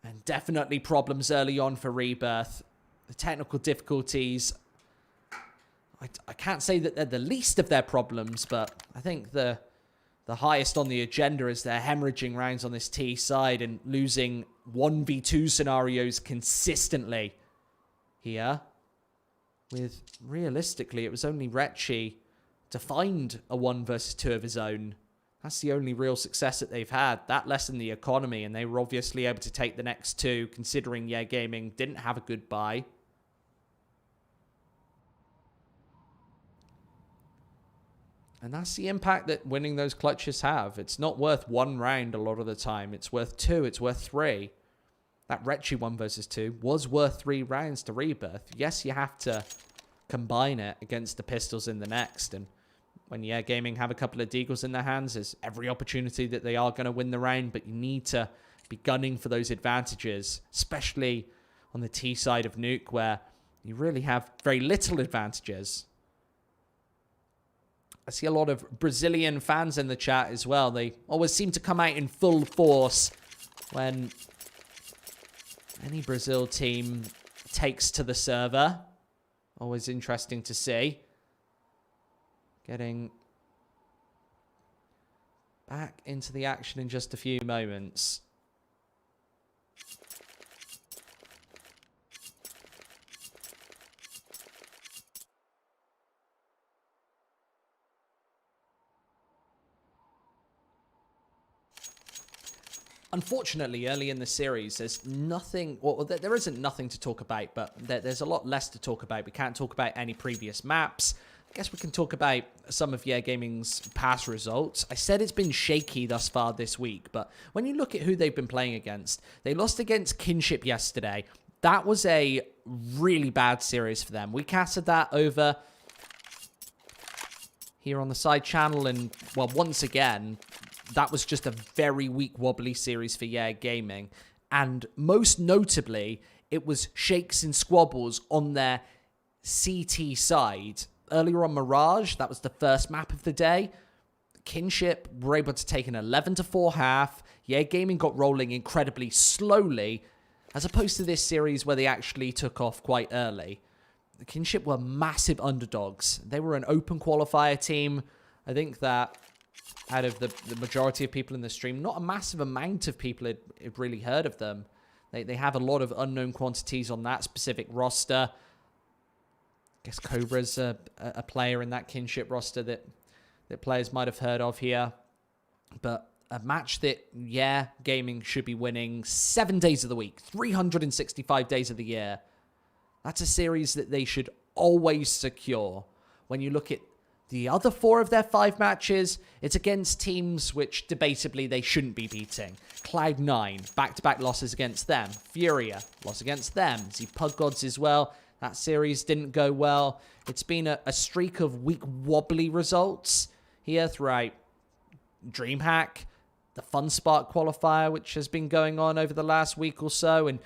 F: And definitely problems early on for Rebirth. The technical difficulties, I can't say that they're the least of their problems, but I think the highest on the agenda is they're hemorrhaging rounds on this T side and losing 1v2 scenarios consistently here. With, realistically, it was only Retchy to find a 1 versus 2 of his own. That's the only real success that they've had. That lessened the economy, and they were obviously able to take the next 2, considering Gaming didn't have a good buy. And that's the impact that winning those clutches have. It's not worth 1 round a lot of the time. It's worth 2. It's worth 3. That Retchy 1 versus 2 was worth 3 rounds to Rebirth. Yes, you have to combine it against the pistols in the next. And when Gaming have a couple of deagles in their hands, there's every opportunity that they are going to win the round. But you need to be gunning for those advantages, especially on the T side of Nuke, where you really have very little advantages. I see a lot of Brazilian fans in the chat as well. They always seem to come out in full force when any Brazil team takes to the server. Always interesting to see. Getting back into the action in just a few moments. unfortunately, early in the series, there's nothing, well, there isn't nothing to talk about, but there's a lot less to talk about. We can't talk about any previous maps. I guess we can talk about some of Yeah Gaming's past results. I said it's been shaky thus far this week, but when you look at who they've been playing against, they lost against Kinship yesterday. That was a really bad series for them. We casted that over here on the side channel, and, well, once again, that was just a very weak, wobbly series for Yeah Gaming. And most notably, it was shakes and squabbles on their CT side. Earlier on Mirage, that was the first map of the day. Kinship were able to take an 11-4 half. Yeah Gaming got rolling incredibly slowly, as opposed to this series where they actually took off quite early. The Kinship were massive underdogs. They were an open qualifier team. I think that out of the majority of people in the stream, not a massive amount of people had really heard of them. They have a lot of unknown quantities on that specific roster. I guess Cobra's a player in that Kinship roster that players might have heard of here. But a match that, yeah, Gaming should be winning 7 days of the week, 365 days of the year. That's a series that they should always secure. When you look at the other 4 of their 5 matches, it's against teams which debatably they shouldn't be beating. Cloud9, back-to-back losses against them. Furia, loss against them. See Pug Gods as well. That series didn't go well. It's been a streak of weak, wobbly results here throughout DreamHack, the FunSpark qualifier, which has been going on over the last week or so, and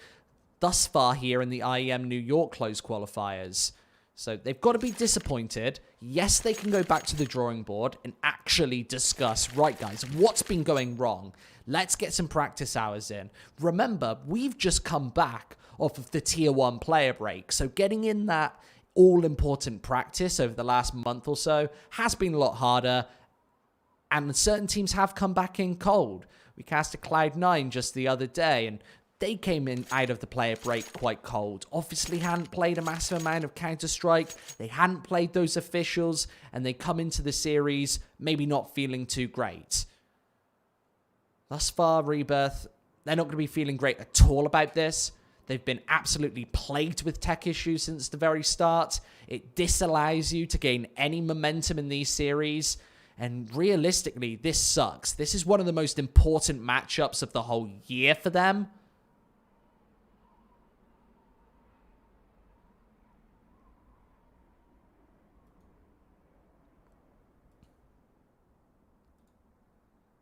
F: thus far here in the IEM New York closed qualifiers. So they've got to be disappointed. Yes, they can go back to the drawing board and actually discuss, right, guys, what's been going wrong? Let's get some practice hours in. Remember, we've just come back off of the Tier 1 player break, so getting in that all-important practice over the last month or so has been a lot harder, and certain teams have come back in cold. We cast a Cloud9 just the other day, and they came in out of the player break quite cold. Obviously hadn't played a massive amount of Counter-Strike. They hadn't played those officials, and they come into the series maybe not feeling too great. Thus far, Rebirth, they're not going to be feeling great at all about this. They've been absolutely plagued with tech issues since the very start. It disallows you to gain any momentum in these series. And realistically, this sucks. This is one of the most important matchups of the whole year for them.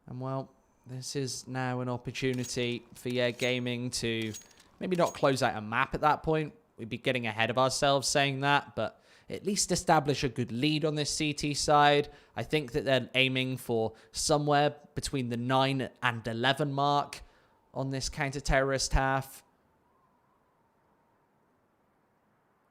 F: And well, this is now an opportunity for Yeah Gaming to maybe not close out a map at that point. We'd be getting ahead of ourselves saying that, but at least establish a good lead on this CT side. I think that they're aiming for somewhere between the 9 and 11 mark on this counter-terrorist half.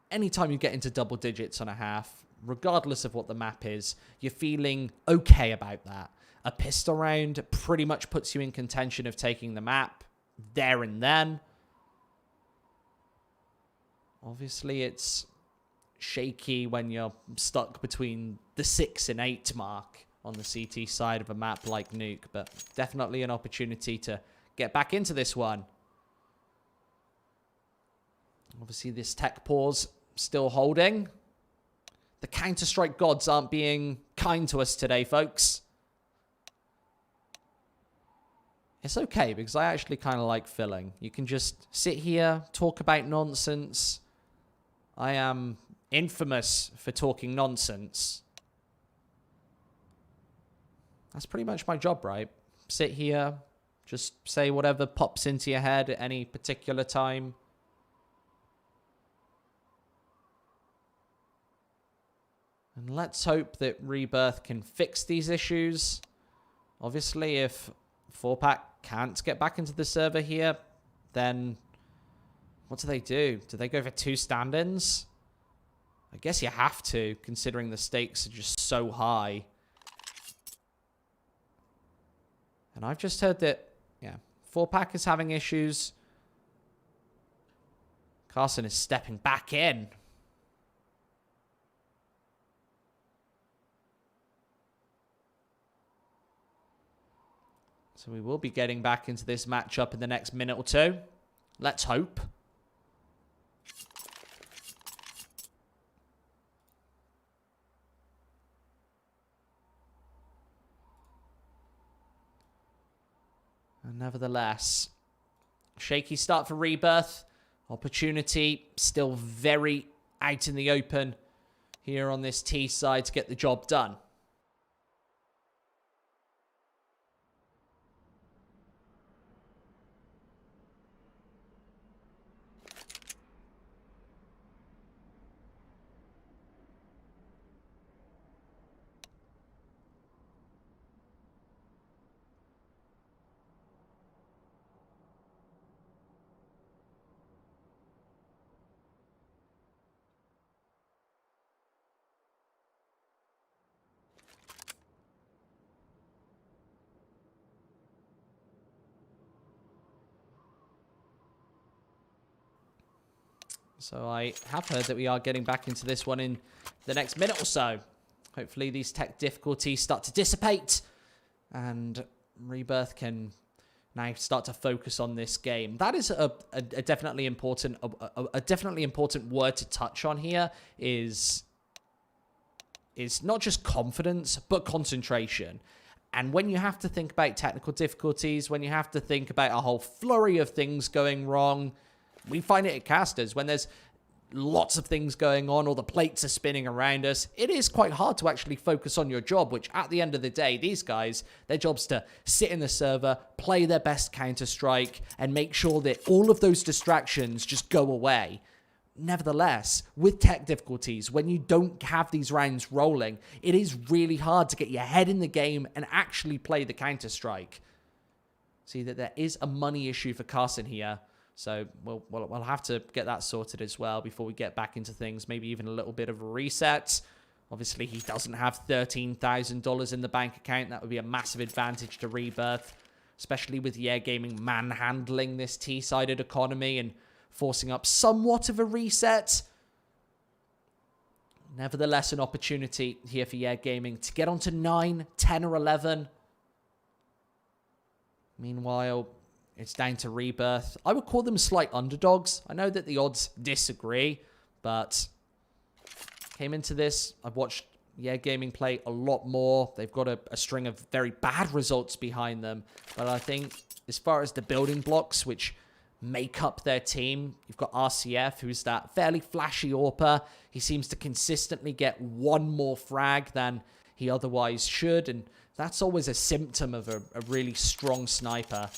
F: Anytime you get into double digits on a half, regardless of what the map is, you're feeling okay about that. A pistol round pretty much puts you in contention of taking the map there and then. Obviously, it's shaky when you're stuck between the 6 and 8 mark on the CT side of a map like Nuke, but definitely an opportunity to get back into this one. Obviously, this tech pause still holding. The Counter-Strike gods aren't being kind to us today, folks. It's okay, because I actually kind of like filling. You can just sit here, talk about nonsense. I am infamous for talking nonsense. That's pretty much my job, right? Sit here, just say whatever pops into your head at any particular time. And let's hope that Rebirth can fix these issues. Obviously, if 4-Pack can't get back into the server here, then what do? Do they go for 2 stand-ins? I guess you have to, considering the stakes are just so high. And I've just heard that, yeah, 4-Pack is having issues. Carson is stepping back in. So we will be getting back into this matchup in the next minute or two. Let's hope. And nevertheless, shaky start for Rebirth. Opportunity still very out in the open here on this T side to get the job done. So I have heard that we are getting back into this one in the next minute or so. Hopefully these tech difficulties start to dissipate and Rebirth can now start to focus on this game. That is a definitely important word to touch on here is not just confidence, but concentration. And when you have to think about technical difficulties, when you have to think about a whole flurry of things going wrong, we find it at casters when there's lots of things going on or the plates are spinning around us. It is quite hard to actually focus on your job, which at the end of the day, these guys, their job's to sit in the server, play their best Counter-Strike, and make sure that all of those distractions just go away. Nevertheless, with tech difficulties, when you don't have these rounds rolling, it is really hard to get your head in the game and actually play the Counter-Strike. See that there is a money issue for Carson here. So we'll have to get that sorted as well before we get back into things. Maybe even a little bit of a reset. Obviously, he doesn't have $13,000 in the bank account. That would be a massive advantage to Rebirth, especially with Yeah Gaming manhandling this T-sided economy and forcing up somewhat of a reset. Nevertheless, an opportunity here for Yeah Gaming to get onto 9, 10, or 11. Meanwhile, it's down to Rebirth. I would call them slight underdogs. I know that the odds disagree, but came into this. I've watched Yeah Gaming play a lot more. They've got a string of very bad results behind them. But I think as far as the building blocks, which make up their team, you've got RCF, who's that fairly flashy AWPer. He seems to consistently get one more frag than he otherwise should. And that's always a symptom of a really strong sniper.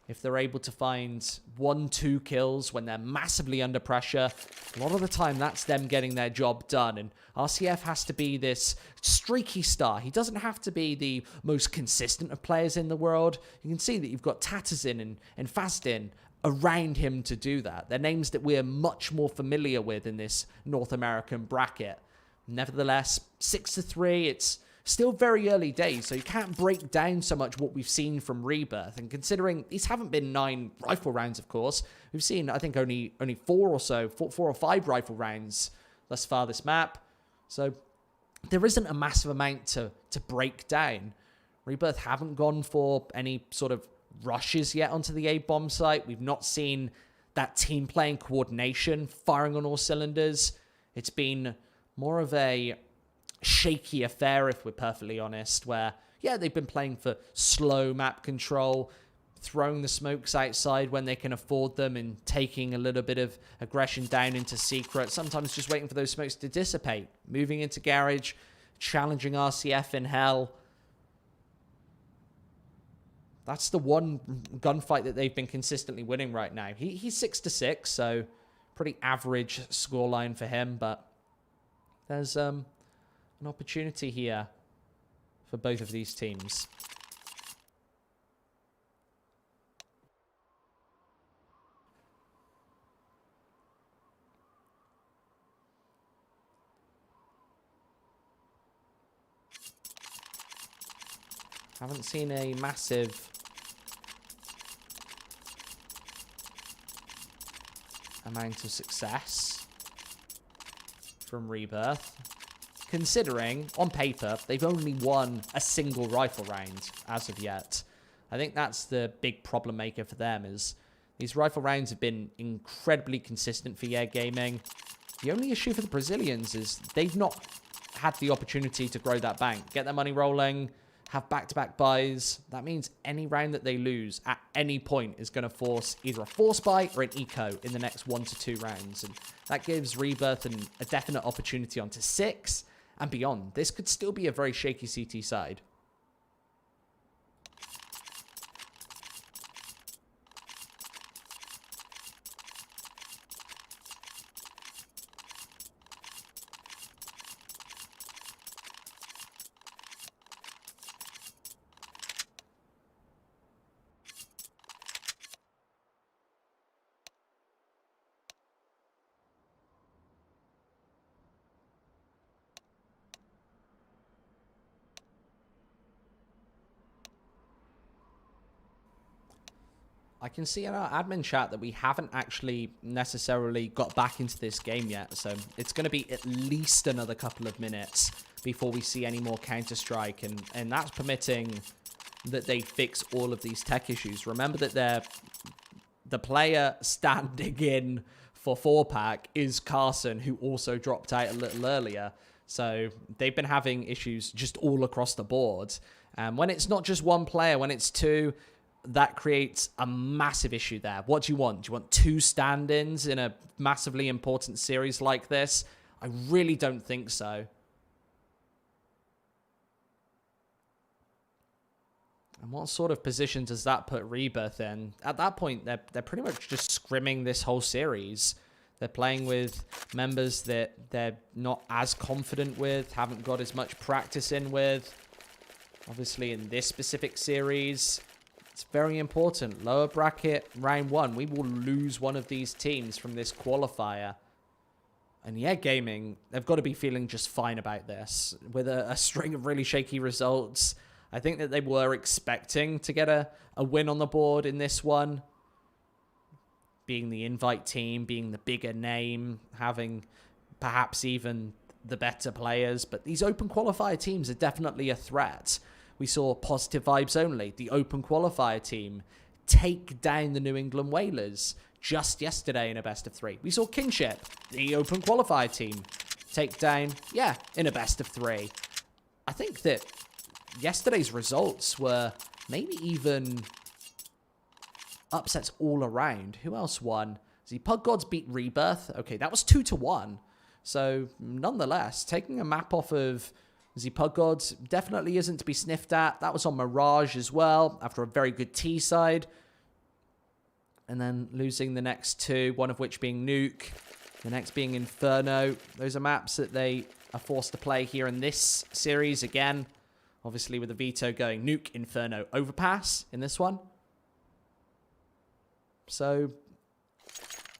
F: If they're able to find 1-2 kills when they're massively under pressure, a lot of the time that's them getting their job done. And RCF has to be this streaky star. He doesn't have to be the most consistent of players in the world. You can see that you've got Tattersyn and Fastin around him to do that. They're names that we're much more familiar with in this North American bracket. Nevertheless, 6-3, it's still very early days, so you can't break down so much what we've seen from Rebirth. And considering these haven't been 9 rifle rounds, of course, we've seen, I think, only 4 or so, 4 or 5 rifle rounds thus far this map. So there isn't a massive amount to break down. Rebirth haven't gone for any sort of rushes yet onto the A-bomb site. We've not seen that team playing coordination firing on all cylinders. It's been more of a shaky affair, if we're perfectly honest, where, yeah, they've been playing for slow map control, throwing the smokes outside when they can afford them and taking a little bit of aggression down into secret, sometimes just waiting for those smokes to dissipate, moving into garage, challenging RCF in hell. That's the one gunfight that they've been consistently winning right now. He's 6-6, so pretty average scoreline for him, but there's an opportunity here for both of these teams. Haven't seen a massive amount of success from Rebirth, considering on paper they've only won a single rifle round as of yet. I think that's the big problem maker for them, is these rifle rounds have been incredibly consistent for Year Gaming. The only issue for the Brazilians is they've not had the opportunity to grow that bank, get their money rolling, have back-to-back buys. That means any round that they lose at any point is going to force either a force buy or an eco in the next 1 to 2 rounds. And that gives Rebirth a definite opportunity onto 6 and beyond. This could still be a very shaky CT side. I can see in our admin chat that we haven't actually necessarily got back into this game yet, so it's going to be at least another couple of minutes before we see any more Counter-Strike, and that's permitting that they fix all of these tech issues. Remember that the player standing in for 4-pack is Carson, who also dropped out a little earlier, so they've been having issues just all across the board. And when it's not just one player, when it's 2... that creates a massive issue there. What do you want? Do you want 2 stand-ins in a massively important series like this? I really don't think so. And what sort of position does that put Rebirth in? At that point, they're pretty much just scrimming this whole series. They're playing with members that they're not as confident with, haven't got as much practice in with. Obviously, in this specific series, it's very important. Lower bracket, round 1. We will lose one of these teams from this qualifier. And yeah, Gaming, they've got to be feeling just fine about this. With a string of really shaky results, I think that they were expecting to get a win on the board in this one. Being the invite team, being the bigger name, having perhaps even the better players. But these open qualifier teams are definitely a threat. We saw Positive Vibes Only, the open qualifier team, take down the New England Whalers just yesterday in a best of 3. We saw Kinship, the open qualifier team, take down, in a best of 3. I think that yesterday's results were maybe even upsets all around. Who else won? The Pug Gods beat Rebirth. Okay, that was 2-1. So, nonetheless, taking a map off of the Pug Gods definitely isn't to be sniffed at. That was on Mirage as well, after a very good T side. And then losing the next 2, one of which being Nuke, the next being Inferno. Those are maps that they are forced to play here in this series again. Obviously with the veto going Nuke, Inferno, Overpass in this one. So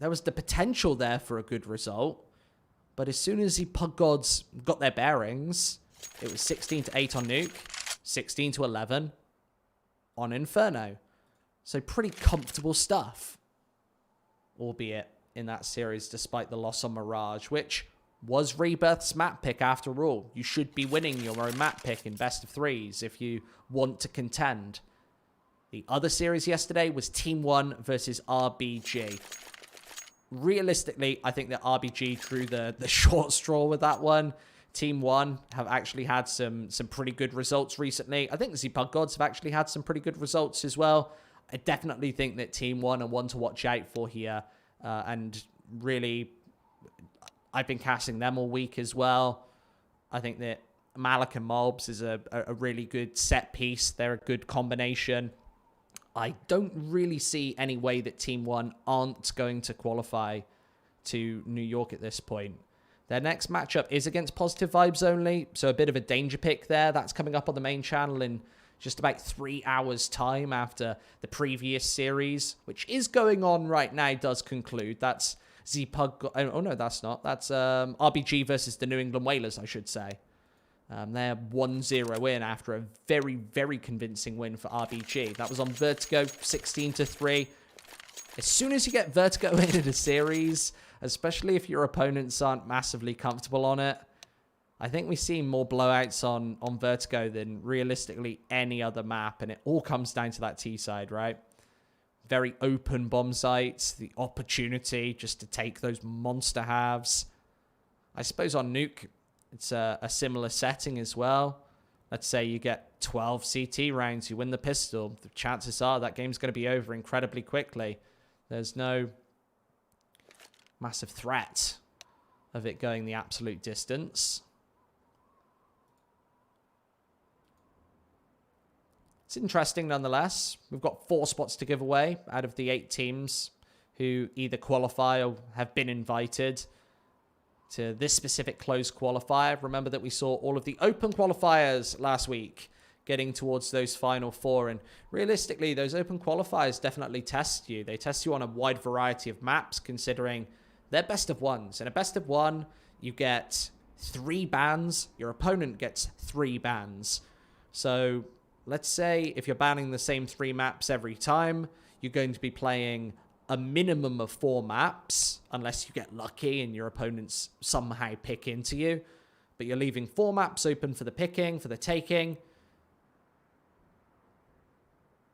F: there was the potential there for a good result. But as soon as the Pug Gods got their bearings, it was 16-8 on Nuke, 16-11 on Inferno. So pretty comfortable stuff. Albeit in that series, despite the loss on Mirage, which was Rebirth's map pick after all. You should be winning your own map pick in best of 3s if you want to contend. The other series yesterday was Team 1 versus RBG. Realistically, I think that RBG drew the short straw with that one. Team 1 have actually had some pretty good results recently. I think the Pug Gods have actually had some pretty good results as well. I definitely think that Team 1 are one to watch out for here. And really, I've been casting them all week as well. I think that Malik and Mobs is a really good set piece. They're a good combination. I don't really see any way that Team 1 aren't going to qualify to New York at this point. Their next matchup is against Positive Vibes Only, so a bit of a danger pick there. That's coming up on the main channel in just about 3 hours' time after the previous series, which is going on right now, does conclude. That's Z-Pug... Oh, no, that's not. That's RBG versus the New England Whalers, I should say. They're 1-0 in after a very, very convincing win for RBG. That was on Vertigo, 16-3. As soon as you get Vertigo in a series, especially if your opponents aren't massively comfortable on it, I think we see more blowouts on Vertigo than realistically any other map, and it all comes down to that T side, right? Very open bomb sites, the opportunity just to take those monster halves. I suppose on Nuke, it's a similar setting as well. Let's say you get 12 CT rounds, you win the pistol. The chances are that game's going to be over incredibly quickly. There's no massive threat of it going the absolute distance. It's interesting nonetheless. We've got 4 spots to give away out of the 8 teams who either qualify or have been invited to this specific closed qualifier. Remember that we saw all of the open qualifiers last week getting towards those final 4. And realistically, those open qualifiers definitely test you. They test you on a wide variety of maps, considering they're best of ones. In a best of one, you get 3 bans. Your opponent gets 3 bans. So let's say if you're banning the same 3 maps every time, you're going to be playing a minimum of 4 maps, unless you get lucky and your opponents somehow pick into you. But you're leaving 4 maps open for the picking, for the taking.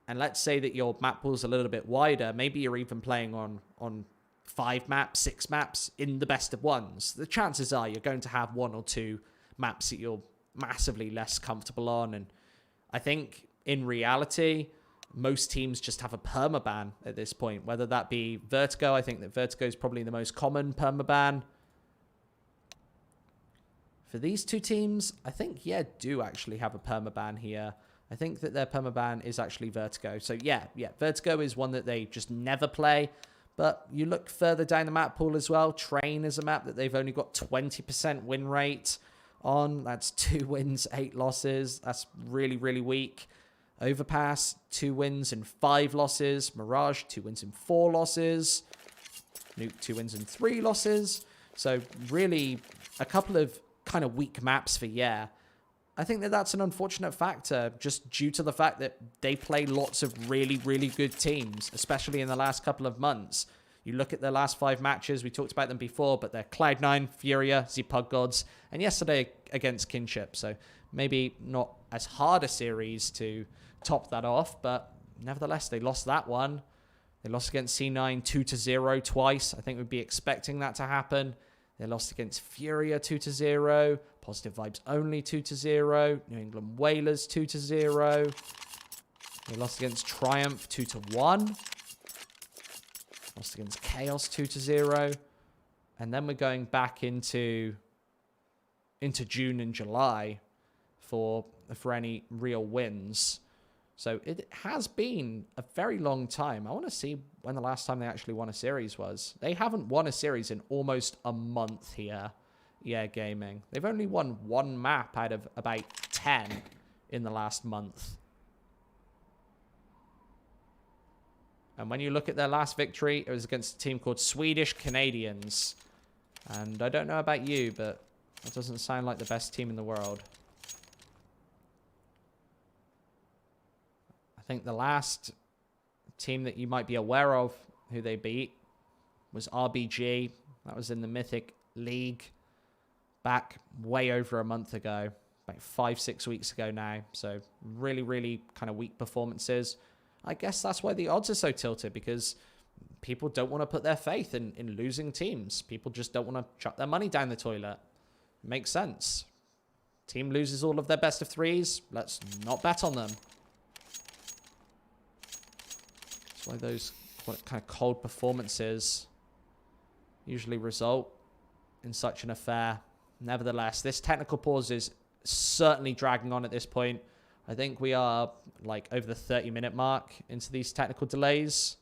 F: And let's say that your map pool's a little bit wider. Maybe you're even playing on 5 maps, 6 maps in the best of ones. The chances are you're going to have 1 or 2 maps that you're massively less comfortable on. And I think in reality, most teams just have a permaban at this point, whether that be Vertigo. I think that Vertigo is probably the most common permaban. For these 2 teams, I think, yeah, do actually have a permaban here. I think that their permaban is actually Vertigo. So, yeah, Vertigo is one that they just never play. But you look further down the map pool as well. Train is a map that they've only got 20% win rate on. That's 2 wins, 8 losses. That's really, really weak. Overpass, 2 wins and 5 losses. Mirage, 2 wins and 4 losses. Nuke, 2 wins and 3 losses. So really a couple of kind of weak maps for Yeah. I think that that's an unfortunate factor, just due to the fact that they play lots of really, really good teams, especially in the last couple of months. You look at their last 5 matches, we talked about them before, but they're Cloud9, Furia, Zpug Gods, and yesterday against Kinship. So maybe not as hard a series to top that off, but nevertheless, they lost that one. They lost against C9 2-0 twice. I think we'd be expecting that to happen. They lost against Furia 2-0, Positive Vibes Only 2-0, New England Whalers 2-0. They lost against Triumph 2-1. Lost against Chaos 2-0. And then we're going back into June and July for any real wins. So it has been a very long time. I want to see when the last time they actually won a series was. They haven't won a series in almost a month here. Yeah, Gaming. They've only won 1 map out of about 10 in the last month. And when you look at their last victory, it was against a team called Swedish Canadians. And I don't know about you, but that doesn't sound like the best team in the world. I think the last team that you might be aware of who they beat was RBG. That was in the Mythic League back way over a month ago, about 5-6 weeks ago now. So really, really kind of weak performances. I guess that's why the odds are so tilted, because people don't want to put their faith in losing teams. People just don't want to chuck their money down the toilet. It makes sense. Team loses all of their best of 3s. Let's not bet on them. That's why those kind of cold performances usually result in such an affair. Nevertheless, this technical pause is certainly dragging on at this point. I think we are like over the 30-minute mark into these technical delays.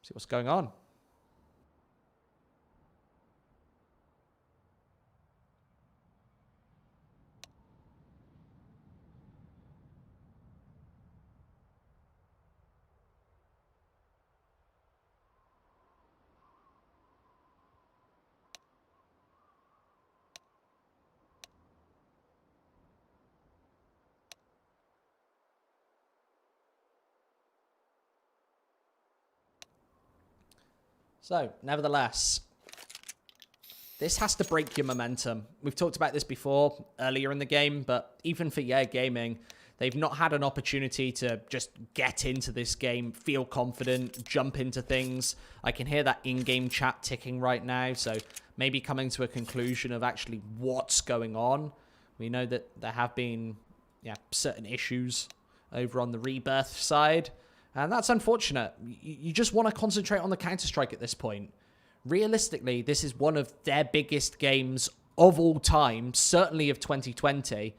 F: See what's going on. So, nevertheless, This has to break your momentum. We've talked about this before, earlier in the game, but even for Yeah Gaming, they've not had an opportunity to just get into this game, feel confident, jump into things. I can hear that in-game chat ticking right now, so maybe coming to a conclusion of actually what's going on. We know that there have been certain issues over on the Rebirth side, and that's unfortunate. You just want to concentrate on the Counter-Strike at this point. Realistically, this is one of their biggest games of all time, certainly of 2020,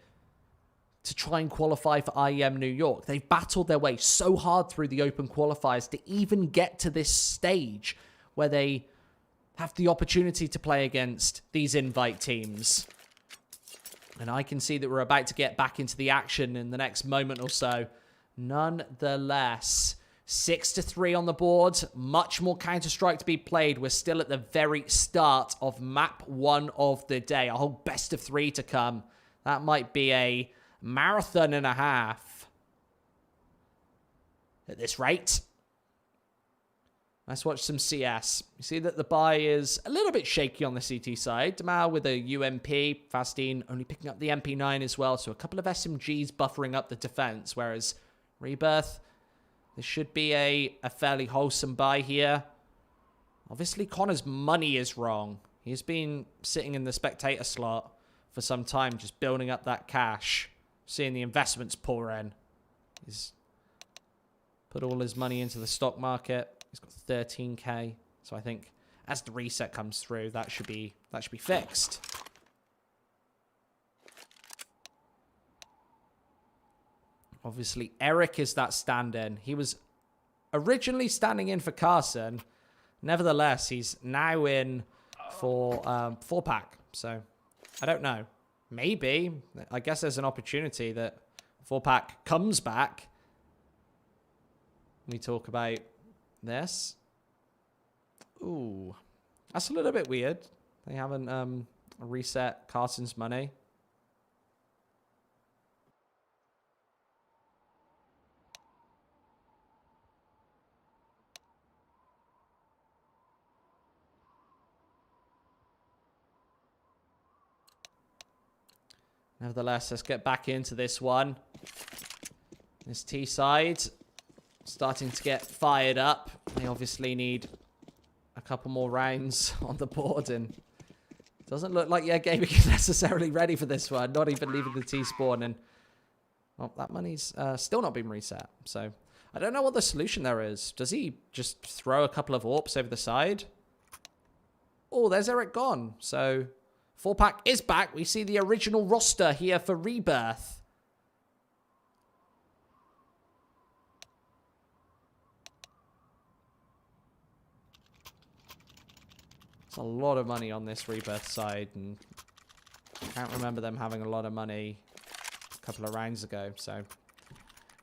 F: to try and qualify for IEM New York. They've battled their way so hard through the open qualifiers to even get to this stage where they have the opportunity to play against these invite teams. And I can see that we're about to get back into the action in the next moment or so. Nonetheless, 6-3 on the board. Much more Counter-Strike to be played. We're still at the very start of map 1 of the day. A whole best of 3 to come. That might be a marathon and a half at this rate. Let's watch some CS. You see that the buy is a little bit shaky on the CT side. Demal with a UMP. Fastine only picking up the MP9 as well. So a couple of SMGs buffering up the defense. Whereas Rebirth, this should be a fairly wholesome buy here. Obviously, Connor's money is wrong. He's been sitting in the spectator slot for some time, just building up that cash. Seeing the investments pour in. He's put all his money into the stock market. He's got 13k. So I think as the reset comes through, that should be fixed. Obviously, Eric is that stand-in. He was originally standing in for Carson. Nevertheless, he's now in for 4-pack. So I don't know. Maybe. I guess there's an opportunity that 4-pack comes back. We talk about this. Ooh. That's a little bit weird. They haven't reset Carson's money. Nevertheless, let's get back into this one. This T side starting to get fired up. They obviously need a couple more rounds on the board, and it doesn't look like Yeah Gaming is necessarily ready for this one. Not even leaving the T spawn, and well, that money's still not been reset. So I don't know what the solution there is. Does he just throw a couple of AWPs over the side? Oh, there's Eric gone. So 4-pack is back. We see the original roster here for Rebirth. It's a lot of money on this Rebirth side, and I can't remember them having a lot of money a couple of rounds ago, so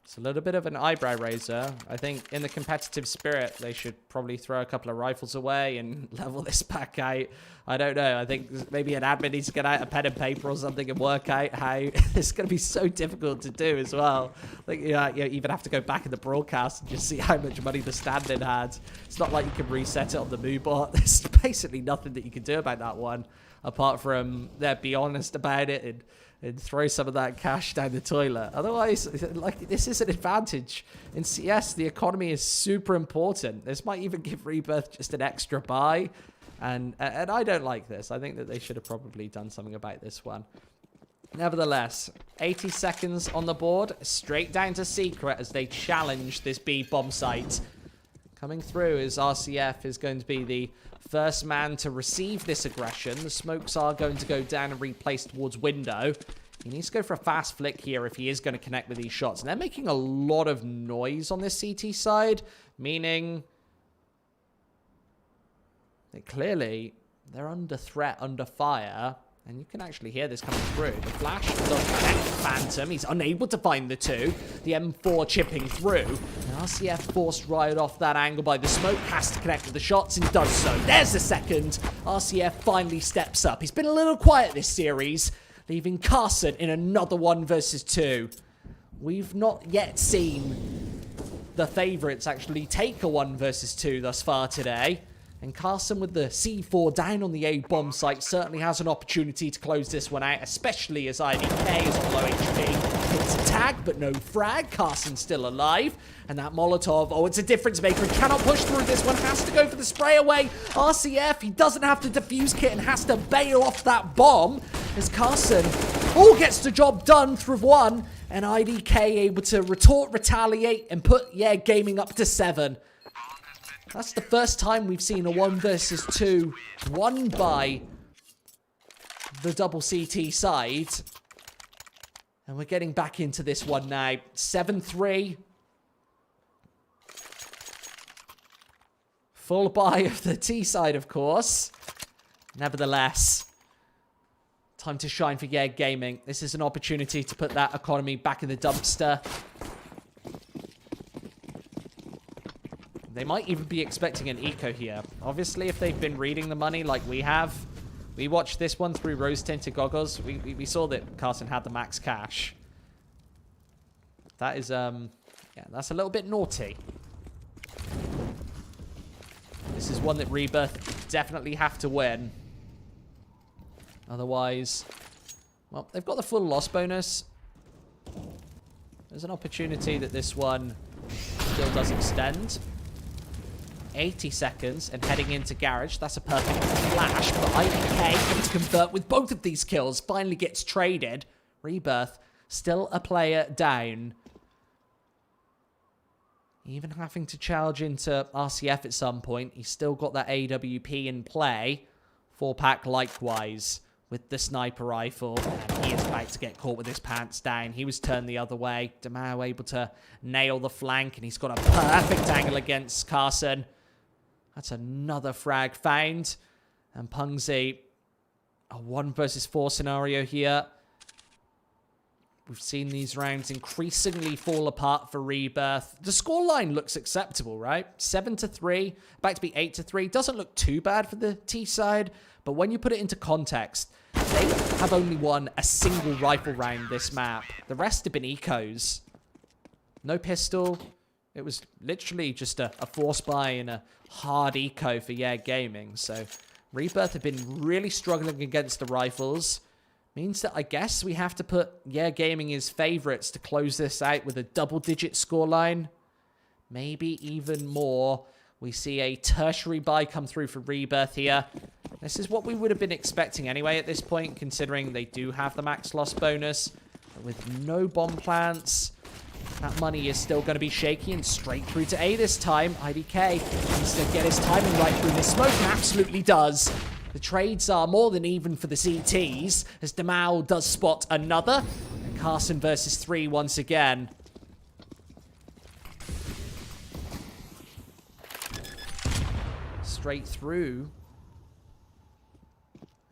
F: it's a little bit of an eyebrow raiser. I think in the competitive spirit, they should probably throw a couple of rifles away and level this back out. I don't know. I think maybe an admin needs to get out a pen and paper or something and work out how it's going to be so difficult to do as well. I think you even have to go back in the broadcast and just see how much money the stand-in had. It's not like you can reset it on the MooBot. There's basically nothing that you can do about that one, apart from be honest about it and throw some of that cash down the toilet. Otherwise, like, this is an advantage. In CS, the economy is super important. This might even give Rebirth just an extra buy. And I don't like this. I think that they should have probably done something about this one. Nevertheless, 80 seconds on the board. Straight down to Secret as they challenge this B bomb site. Coming through as RCF is going to be the first man to receive this aggression. The smokes are going to go down and replace towards window. He needs to go for a fast flick here if he is going to connect with these shots. And they're making a lot of noise on this CT side, meaning that clearly they're under threat, under fire. And you can actually hear this coming through. The flash does connect Phantom. He's unable to find the two. The M4 chipping through. And RCF forced right off that angle by the smoke. Has to connect with the shots and does so. There's the second. RCF finally steps up. He's been a little quiet this series, leaving Carson in another 1 versus 2. We've not yet seen the favourites actually take a 1 versus 2 thus far today. And Carson with the C4 down on the A bomb site certainly has an opportunity to close this one out, especially as IDK is on low HP. It's a tag, but no frag. Carson's still alive. And that Molotov, oh, it's a difference maker. He cannot push through this one. Has to go for the spray away. RCF, he doesn't have the defuse kit and has to bail off that bomb as Carson all gets the job done through one. And IDK able to retort, retaliate, and put, yeah, gaming up to 7. That's the first time we've seen a 1 versus 2 won by the double CT side. And we're getting back into this one now. 7-3. Full buy of the T side, of course. Nevertheless, time to shine for Yeah Gaming. This is an opportunity to put that economy back in the dumpster. They might even be expecting an eco here. Obviously, if they've been reading the money like we have, we watched this one through rose-tinted goggles. We saw that Carson had the max cash. That is, yeah, that's a little bit naughty. This is one that Rebirth definitely have to win. Otherwise, well, they've got the full loss bonus. There's an opportunity that this one still does extend. 80 seconds and heading into garage. That's a perfect flash, but IDK able to convert with both of these kills. Finally gets traded. Rebirth still a player down. Even having to charge into RCF at some point. He's still got that AWP in play. 4-pack likewise with the sniper rifle. And he is about to get caught with his pants down. He was turned the other way. Demao able to nail the flank, and he's got a perfect angle against Carson. That's another frag found. And Pungzi, a 1 versus 4 scenario here. We've seen these rounds increasingly fall apart for Rebirth. The scoreline looks acceptable, right? 7-3, about to be 8-3. Doesn't look too bad for the T side, but when you put it into context, they have only won a single rifle round this map. The rest have been ecos. No pistol. It was literally just a force buy and a hard eco for Yeah Gaming. So Rebirth have been really struggling against the rifles. Means that I guess we have to put Yeah Gaming as favorites to close this out with a double-digit scoreline. Maybe even more. We see a tertiary buy come through for Rebirth here. This is what we would have been expecting anyway at this point, considering they do have the max loss bonus. But with no bomb plants, that money is still going to be shaky and straight through to A this time. IDK needs to get his timing right through this smoke, and absolutely does. The trades are more than even for the CTs, as Demao does spot another. And Carson versus 3 once again. Straight through.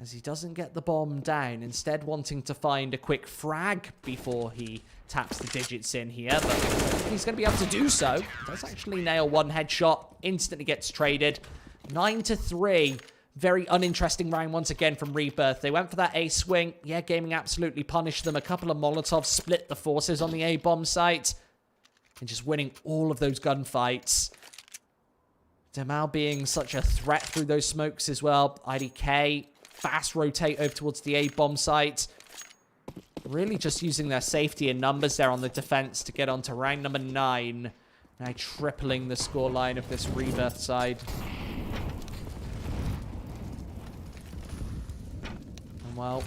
F: As he doesn't get the bomb down, instead wanting to find a quick frag before he taps the digits in here. But he's going to be able to do so. Does actually nail 1 headshot, instantly gets traded. 9-3. Very uninteresting round once again from Rebirth. They went for that A swing. Yeah, Gaming absolutely punished them. A couple of Molotovs split the forces on the A bomb site. And just winning all of those gunfights. Demao being such a threat through those smokes as well. IDK fast rotate over towards the A bomb site. Really just using their safety and numbers there on the defense to get onto round number 9. Now tripling the scoreline of this Rebirth side. Well,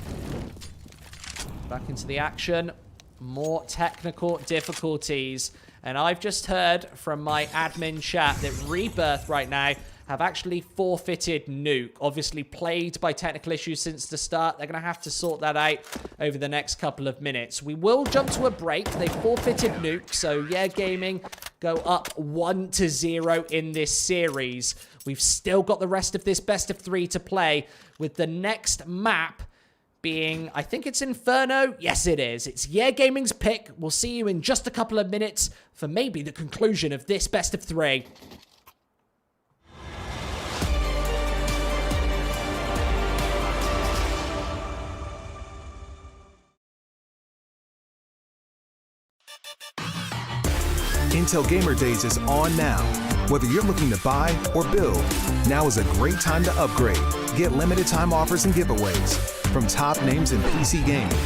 F: back into the action. More technical difficulties. And I've just heard from my admin chat that Rebirth right now have actually forfeited Nuke. Obviously played by technical issues since the start. They're going to have to sort that out over the next couple of minutes. We will jump to a break. They forfeited Nuke. So Yeah Gaming go up 1-0 in this series. We've still got the rest of this best of 3 to play, with the next map being, I think it's Inferno. Yes, it is. It's Yeah Gaming's pick. We'll see you in just a couple of minutes for maybe the conclusion of this best of 3.
G: Intel Gamer Days is on now. Whether you're looking to buy or build, now is a great time to upgrade. Get limited time offers and giveaways from top names in PC gaming.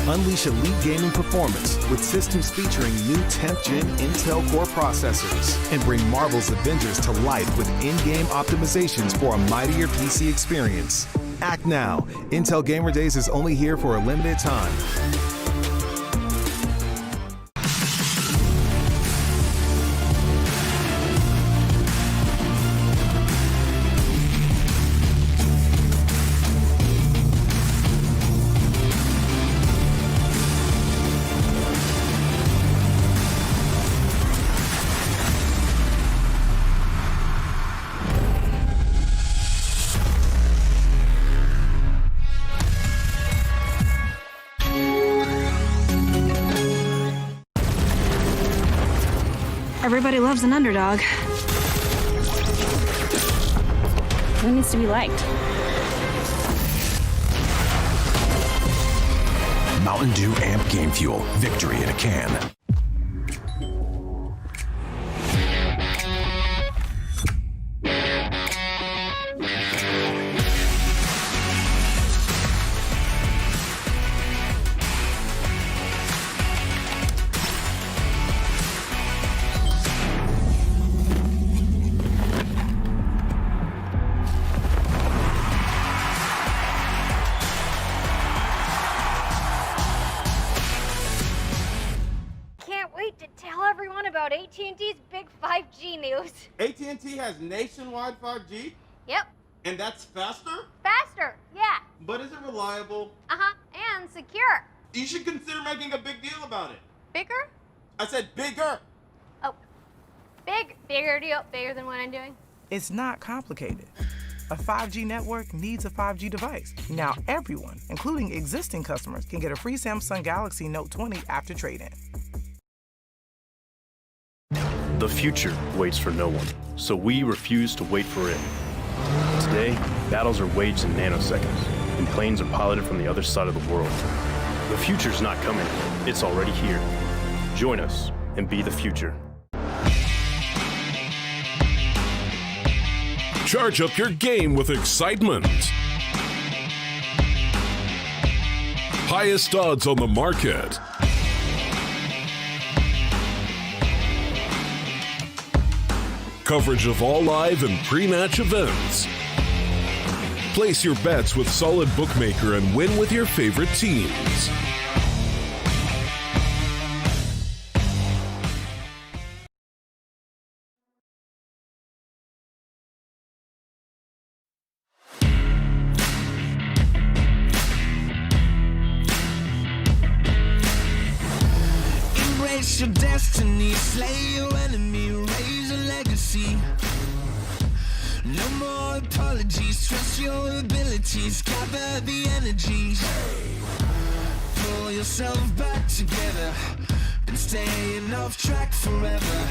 G: Unleash elite gaming performance with systems featuring new 10th gen Intel Core processors and bring Marvel's Avengers to life with in-game optimizations for a mightier PC experience. Act now. Intel Gamer Days is only here for a limited time.
H: Everybody loves an underdog. Who needs to be liked?
I: Mountain Dew Amp Game Fuel. Victory in a can.
J: To tell everyone about AT&T's big 5G news.
K: AT&T has nationwide 5G?
J: Yep.
K: And that's faster?
J: Faster, yeah.
K: But is it reliable?
J: Uh-huh, and secure.
K: You should consider making a big deal about it.
J: Bigger?
K: I said bigger.
J: Oh, bigger deal, bigger than what I'm doing.
L: It's not complicated. A 5G network needs a 5G device. Now everyone, including existing customers, can get a free Samsung Galaxy Note 20 after trade-in.
M: The future waits for no one, so we refuse to wait for it. Today, battles are waged in nanoseconds, and planes are piloted from the other side of the world. The future's not coming, it's already here. Join us and be the future.
N: Charge up your game with excitement. Highest odds on the market. Coverage of all live and pre-match events. Place your bets with Solid Bookmaker and win with your favorite teams.
A: Embrace your destiny, slay your enemy, raise a legacy. No more apologies, trust your abilities, gather the energies. Pull yourself back together, been staying off track forever.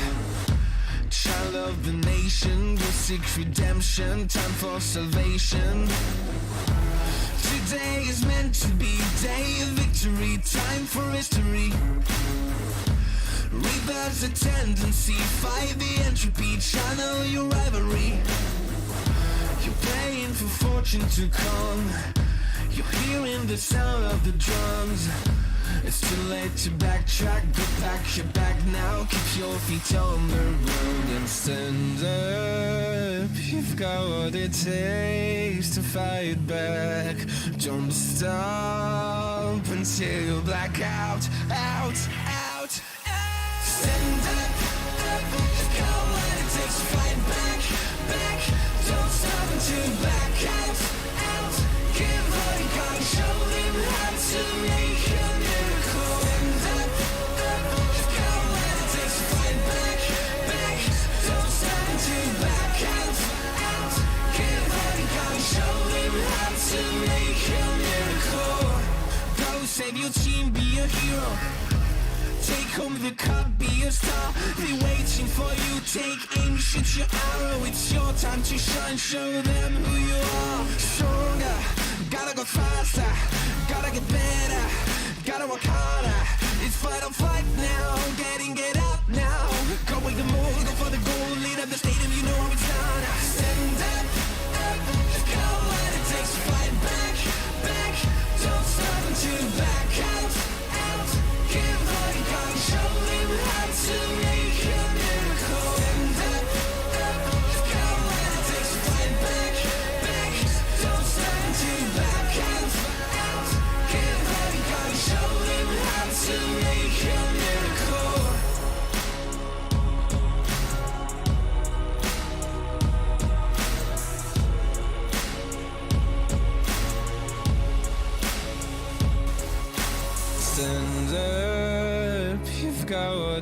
A: Child of the nation, will seek redemption, time for salvation. Today is meant to be day of victory, time for history. Rebirth's a tendency, fight the entropy, channel your rivalry. You're praying for fortune to come, you're hearing the sound of the drums. It's too late to backtrack, go back your back now. Keep your feet on the road and stand up. You've got what it takes to fight back. Don't stop until you black out, out. Stand up, you've got what it takes to fight back. Don't stop until you black out. Give what you got, show them how to make a miracle. Stand up, you've got what it takes to fight back. Don't stop until you black out. Give what you got, show them how to make a miracle. Go save your team, be a hero. Take home the cup, be a star. They're waiting for you, take aim, shoot your arrow. It's your time to shine, show them who you are. Stronger, gotta go faster, gotta get better, gotta work harder. It's fight or flight now, get out now. Go with the move, go for the goal, lead up the stadium.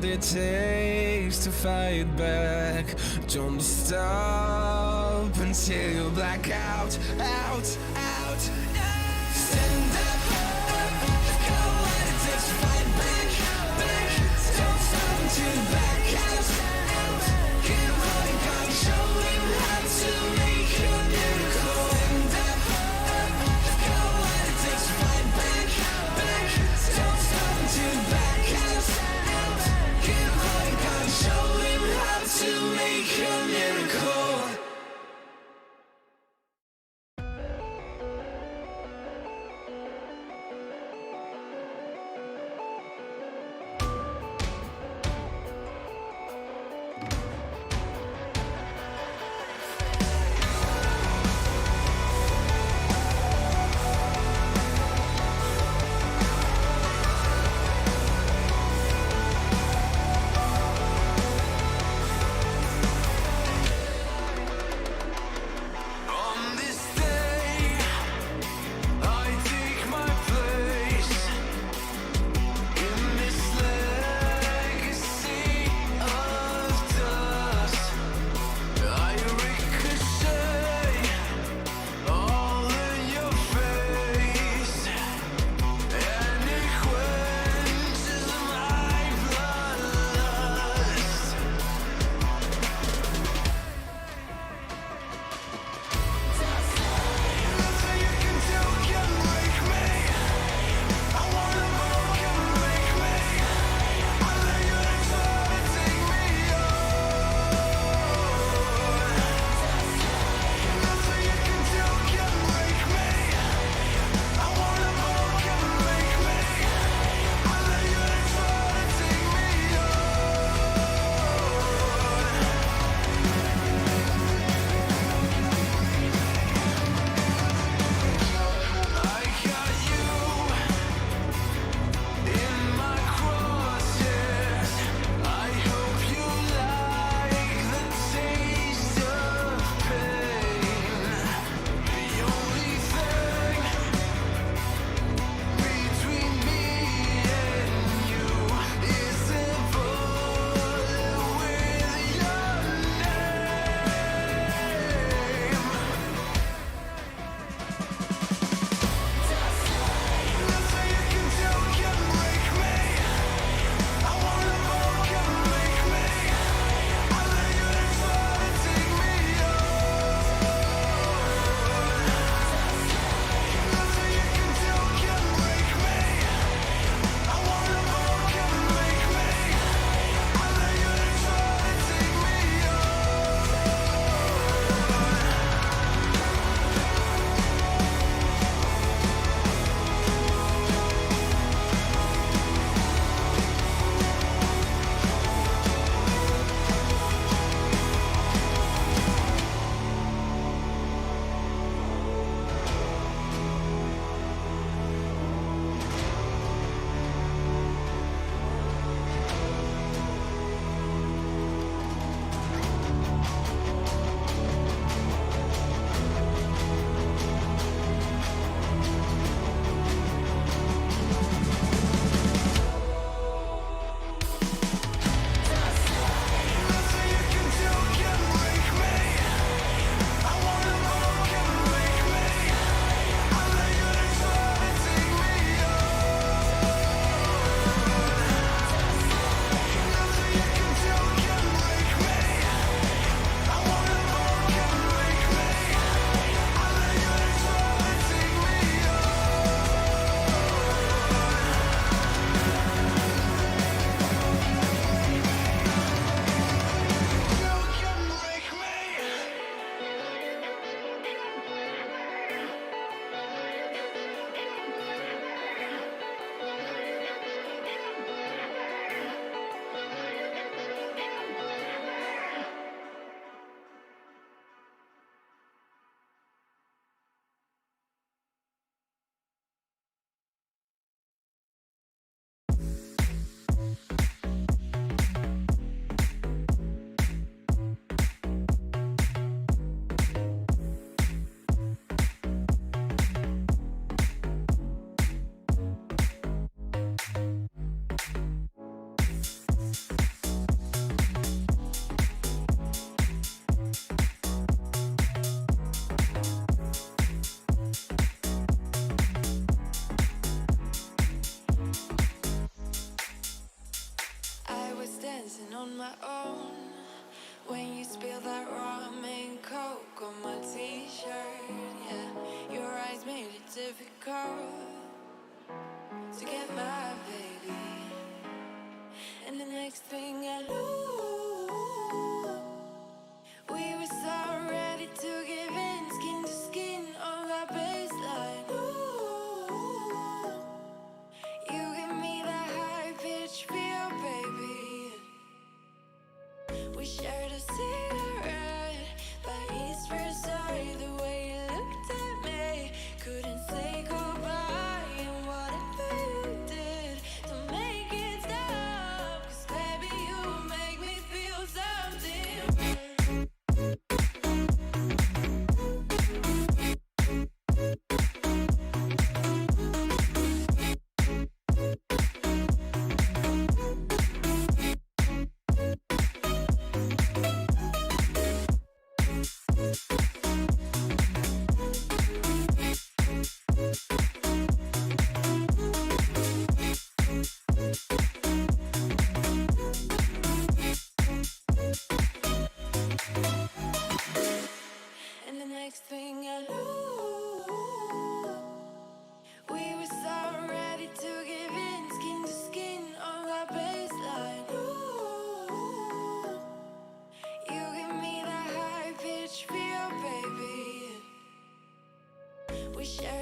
A: what it takes to fight back. Don't stop until you black out, out. Stand up, go what it takes to fight back. Don't stop until you black out. Keep holding on, show him how to make a miracle. Stand up, go what it takes to fight back. Don't stop until you black out. Keep holding on, show him how to make a miracle.
B: And the next thing I knew, we were so ready to give in, skin to skin on our baseline. Ooh, you give me that high pitch feel, baby. We share